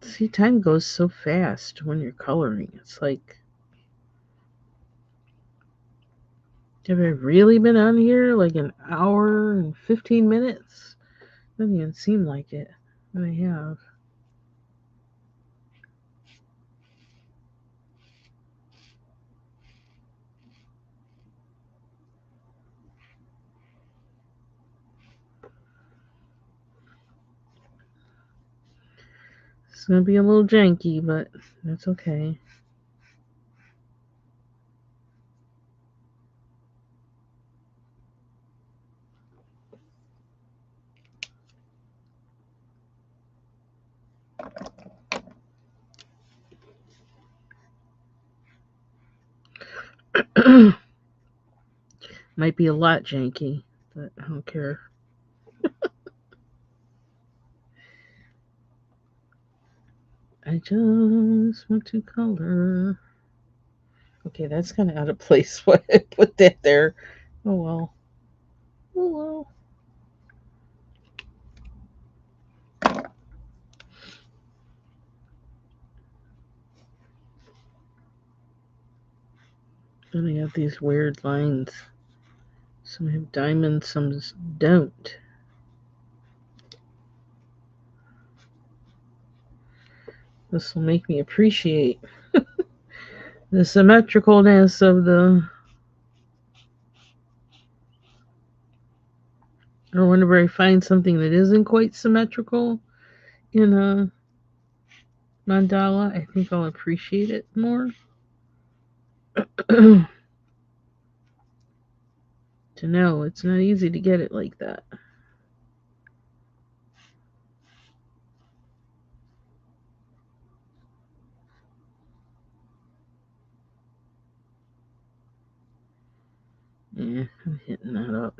See, time goes so fast when you're coloring. It's like, have I really been on here like an hour and 15 minutes? Doesn't even seem like it, but I have. It's gonna be a little janky, but that's okay. Might be a lot janky, but I don't care. I just want to color. Okay, that's kind of out of place. Why I put that there? Oh well. Oh, and they have these weird lines. Some have diamonds, some don't. This will make me appreciate the symmetricalness of the. Or whenever I find something that isn't quite symmetrical in a mandala, I think I'll appreciate it more. To know it's not easy to get it like that. Yeah, I'm hitting that up.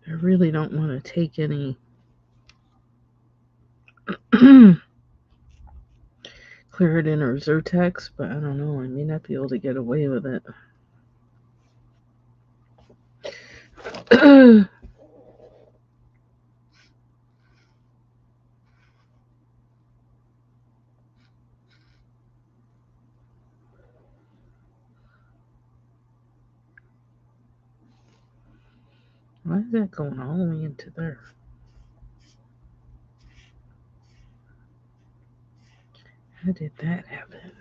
I really don't want to take any Claritin or Zyrtex, but I don't know. I may not be able to get away with it. Why is that going all the way into there? How did that happen?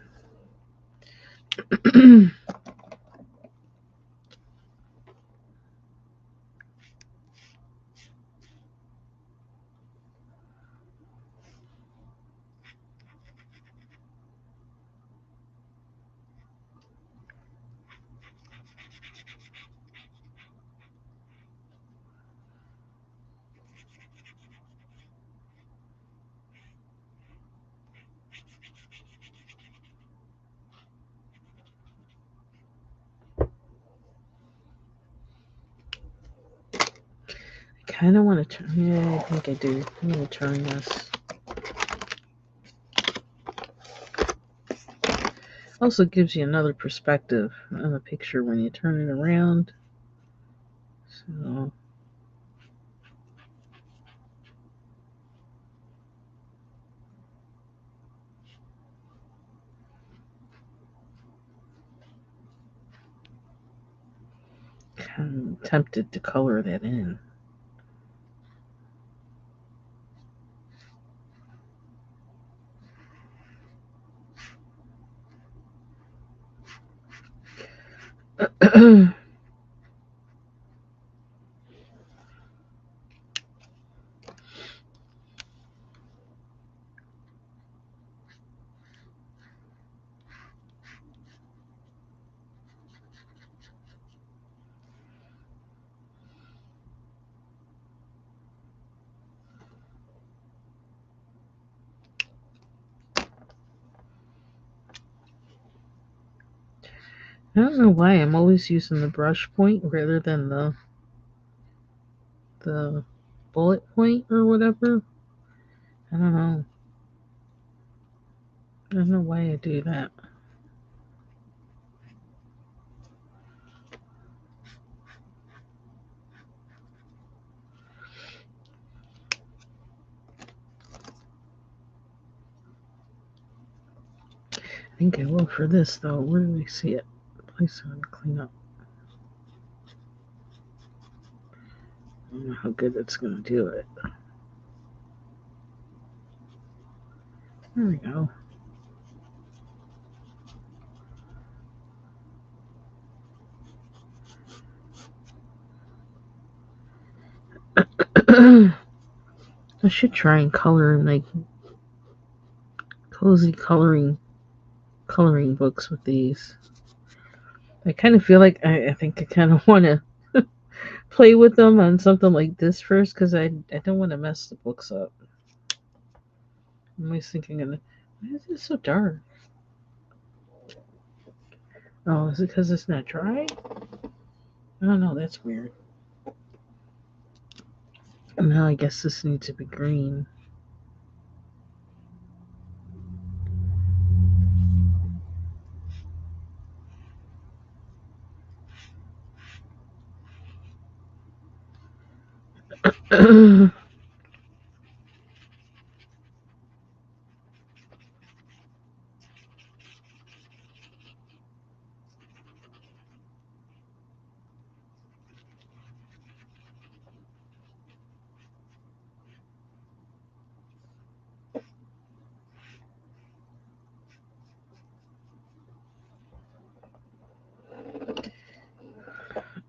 I kind of want to turn. Yeah, I think I do. I'm going to turn this. Also gives you another perspective on the picture when you turn it around. So. I'm tempted to color that in. I don't know why I'm always using the brush point rather than the bullet point or whatever. I don't know. I don't know why I do that. I think I will for this though. Where do we see it? Place on clean up. I don't know how good it's gonna do it. There we go. I should try and color in like cozy coloring books with these. I kind of feel like I think I kind of want to play with them on something like this first because I don't want to mess the books up. I'm always thinking, why is it so dark? Oh, is it because it's not dry? I don't know, that's weird. And now I guess this needs to be green.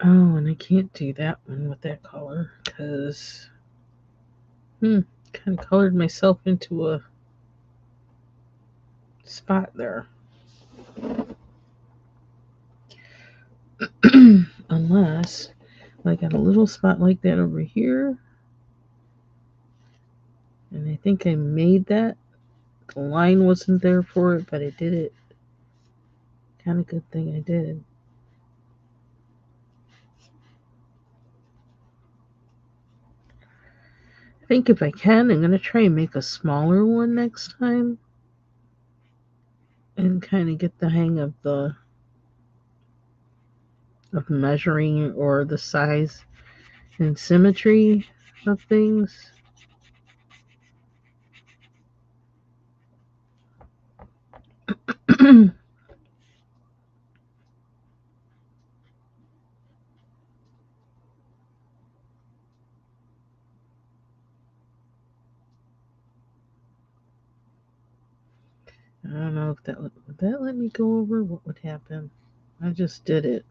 Oh, and I can't do that one with that color because kind of colored myself into a spot there. Unless I got a little spot like that over here, and I think I made that. The line wasn't there for it, but I did it. Kind of good thing I did. I think if I can, I'm gonna try and make a smaller one next time, and kind of get the hang of measuring or the size and symmetry of things. I don't know if would that let me go over? What would happen? I just did it.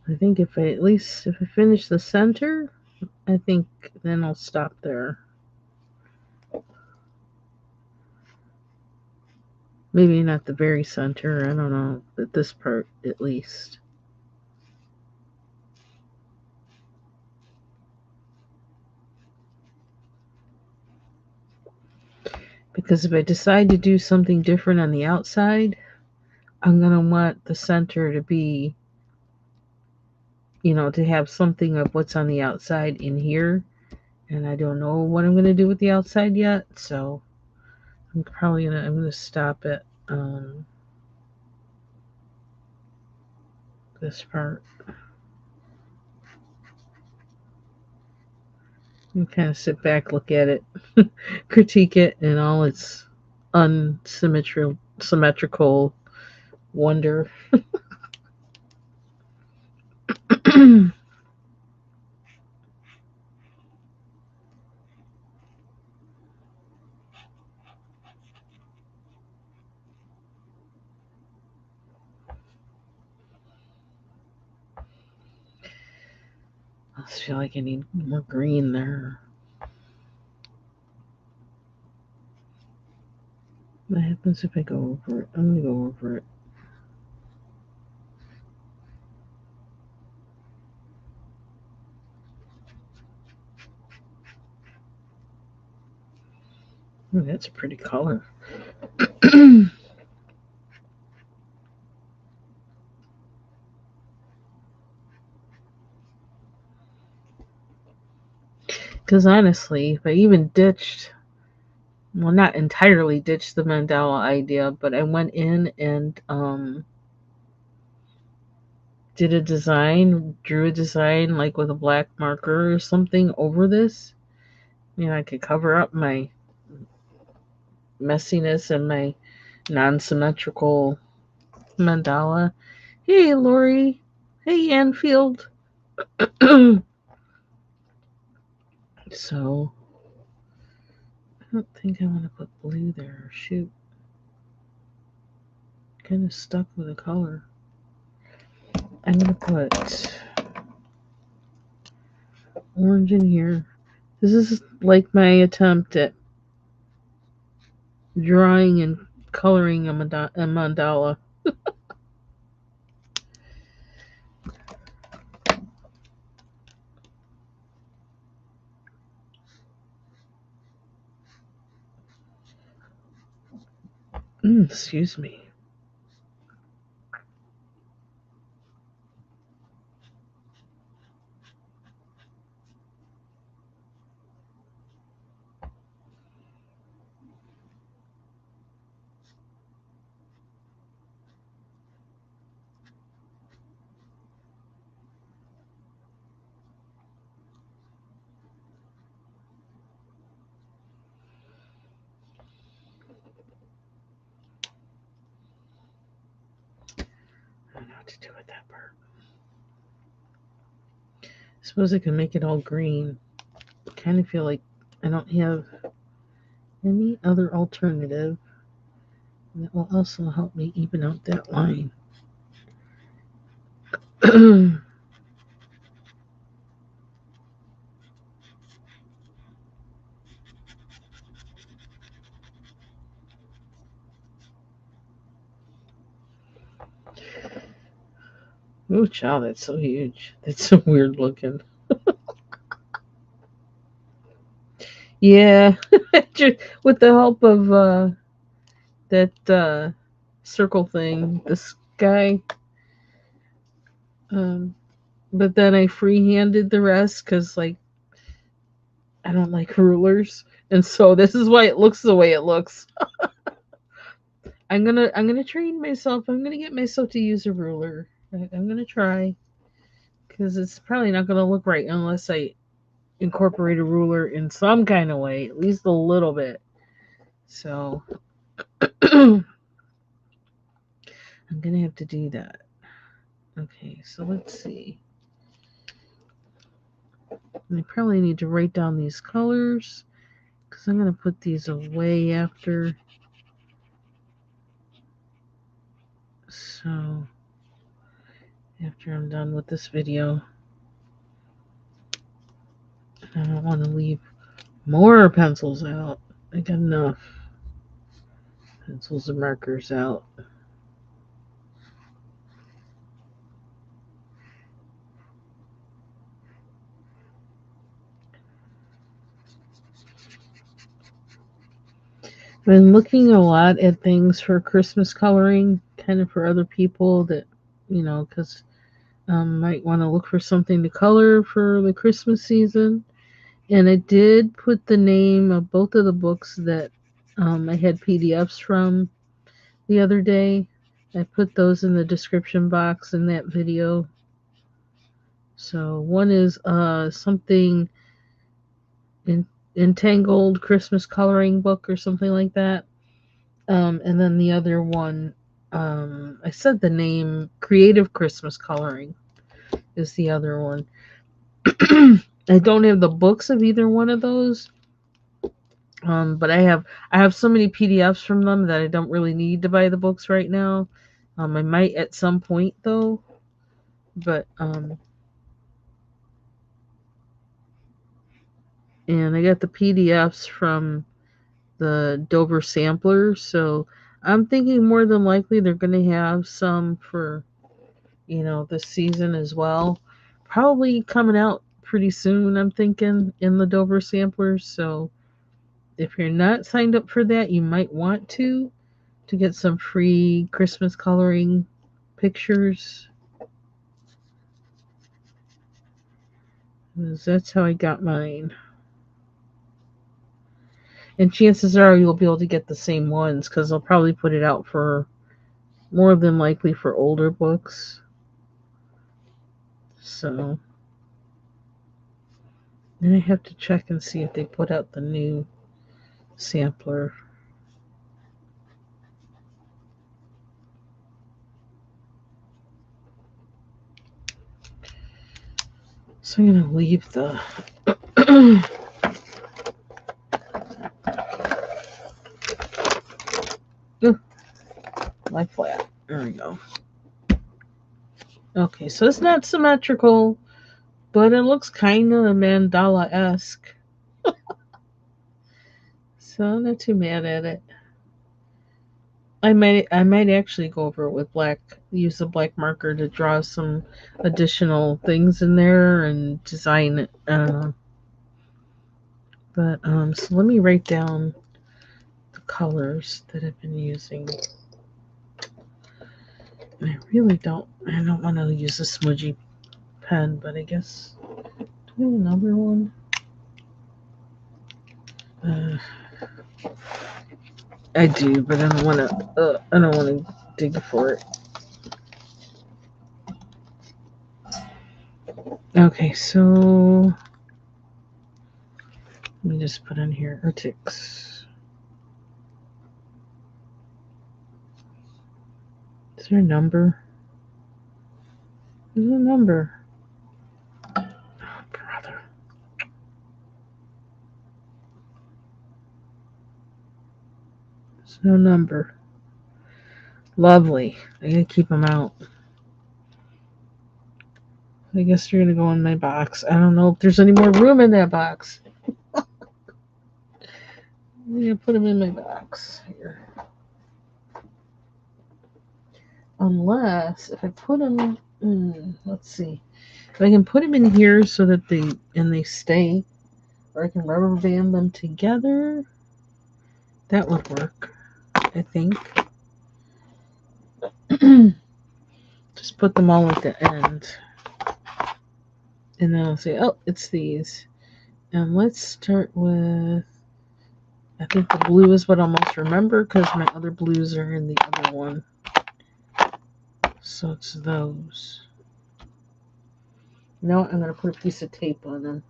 I think if I finish the center, I think then I'll stop there. Maybe not the very center, I don't know, but this part at least. Because if I decide to do something different on the outside, I'm going to want the center to be, to have something of what's on the outside in here. And I don't know what I'm going to do with the outside yet, so I'm going to stop at this part. And kind of sit back, look at it, critique it in all its symmetrical wonder. I just feel like I need more green there. What happens if I go over it? I'm going to go over it. Ooh, that's a pretty color. Because honestly, if I even ditched, well, not entirely ditched the mandala idea, but I went in and did a design, drew a design like with a black marker or something over this, I could cover up my messiness and my non-symmetrical mandala. Hey, Lori. Hey, Anfield. So, I don't think I want to put blue there. Shoot. Kind of stuck with the color. I'm going to put orange in here. This is like my attempt at drawing and coloring a mandala. Excuse me. I don't know what to do with that part. I suppose I can make it all green. I kind of feel like I don't have any other alternative that will also help me even out that line. Oh, child, that's so huge. That's so weird looking. Yeah, with the help of that circle thing, this guy. Um, but then I freehanded the rest because, like, I don't like rulers, and so this is why it looks the way it looks. I'm gonna train myself. I'm gonna get myself to use a ruler. I'm gonna try because it's probably not gonna look right unless I incorporate a ruler in some kind of way, at least a little bit. So I'm gonna have to do that. Okay, so let's see. I probably need to write down these colors because I'm gonna put these away after. So after I'm done with this video, I don't want to leave more pencils out. I got enough pencils and markers out. I've been looking a lot at things for Christmas coloring, kind of for other people that, because might want to look for something to color for the Christmas season. And I did put the name of both of the books that I had PDFs from the other day. I put those in the description box in that video. So one is something entangled Christmas coloring book or something like that. And then the other one, I said the name Creative Christmas Coloring is the other one. I don't have the books of either one of those. But I have so many PDFs from them that I don't really need to buy the books right now. I might at some point though. But and I got the PDFs from the Dover sampler, so I'm thinking more than likely they're going to have some for, this season as well. Probably coming out pretty soon, I'm thinking, in the Dover samplers. So if you're not signed up for that, you might want to get some free Christmas coloring pictures. 'Cause that's how I got mine. And chances are you'll be able to get the same ones because they'll probably put it out for more than likely for older books. So then I have to check and see if they put out the new sampler. So I'm going to leave the lie flat. There we go. Okay, so it's not symmetrical, but it looks kind of mandala-esque. So I'm not too mad at it. I might actually go over it with black, use a black marker to draw some additional things in there and design it. I don't know. But so let me write down the colors that I've been using. And I don't want to use a smudgy pen, but I guess, do we have another one? I do, but I don't want to dig for it. Okay, so let me just put on here Urtix. Is there a number? There's a number. Oh, brother. There's no number. Lovely. I gotta keep them out. I guess they're gonna go in my box. I don't know if there's any more room in that box. I'm gonna put them in my box here. Unless if I put them let's see. If I can put them in here so that they stay, or I can rubber band them together, that would work, I think. Just put them all at the end. And then I'll say, oh, it's these. And let's start with, I think the blue is what I'll most remember because my other blues are in the other one. So it's those. Now I'm going to put a piece of tape on them.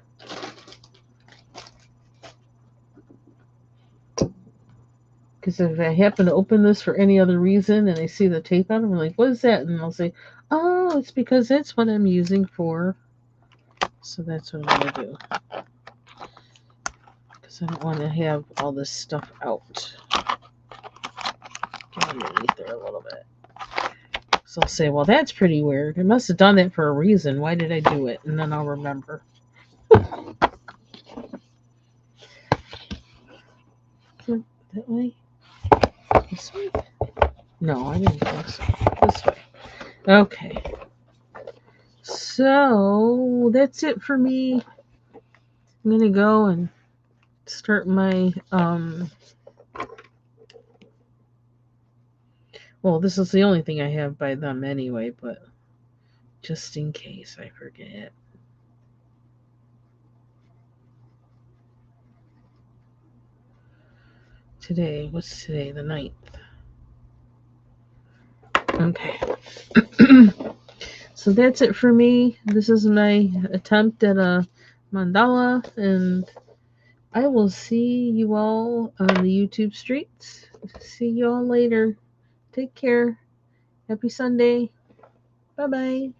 Because if I happen to open this for any other reason and I see the tape on it, I'm like, what is that? And I'll say, oh, it's because that's what I'm using for. So that's what I'm going to do. Because I don't want to have all this stuff out. Get underneath there a little bit. So I'll say, well, that's pretty weird. I must have done that for a reason. Why did I do it? And then I'll remember. That way? This way? No, I didn't think so. This way. Okay. So that's it for me. I'm going to go and start my, well, this is the only thing I have by them anyway, but just in case I forget. What's today? The 9th. Okay. So that's it for me. This is my attempt at a mandala, and I will see you all on the YouTube streets. See you all later. Take care. Happy Sunday. Bye-bye.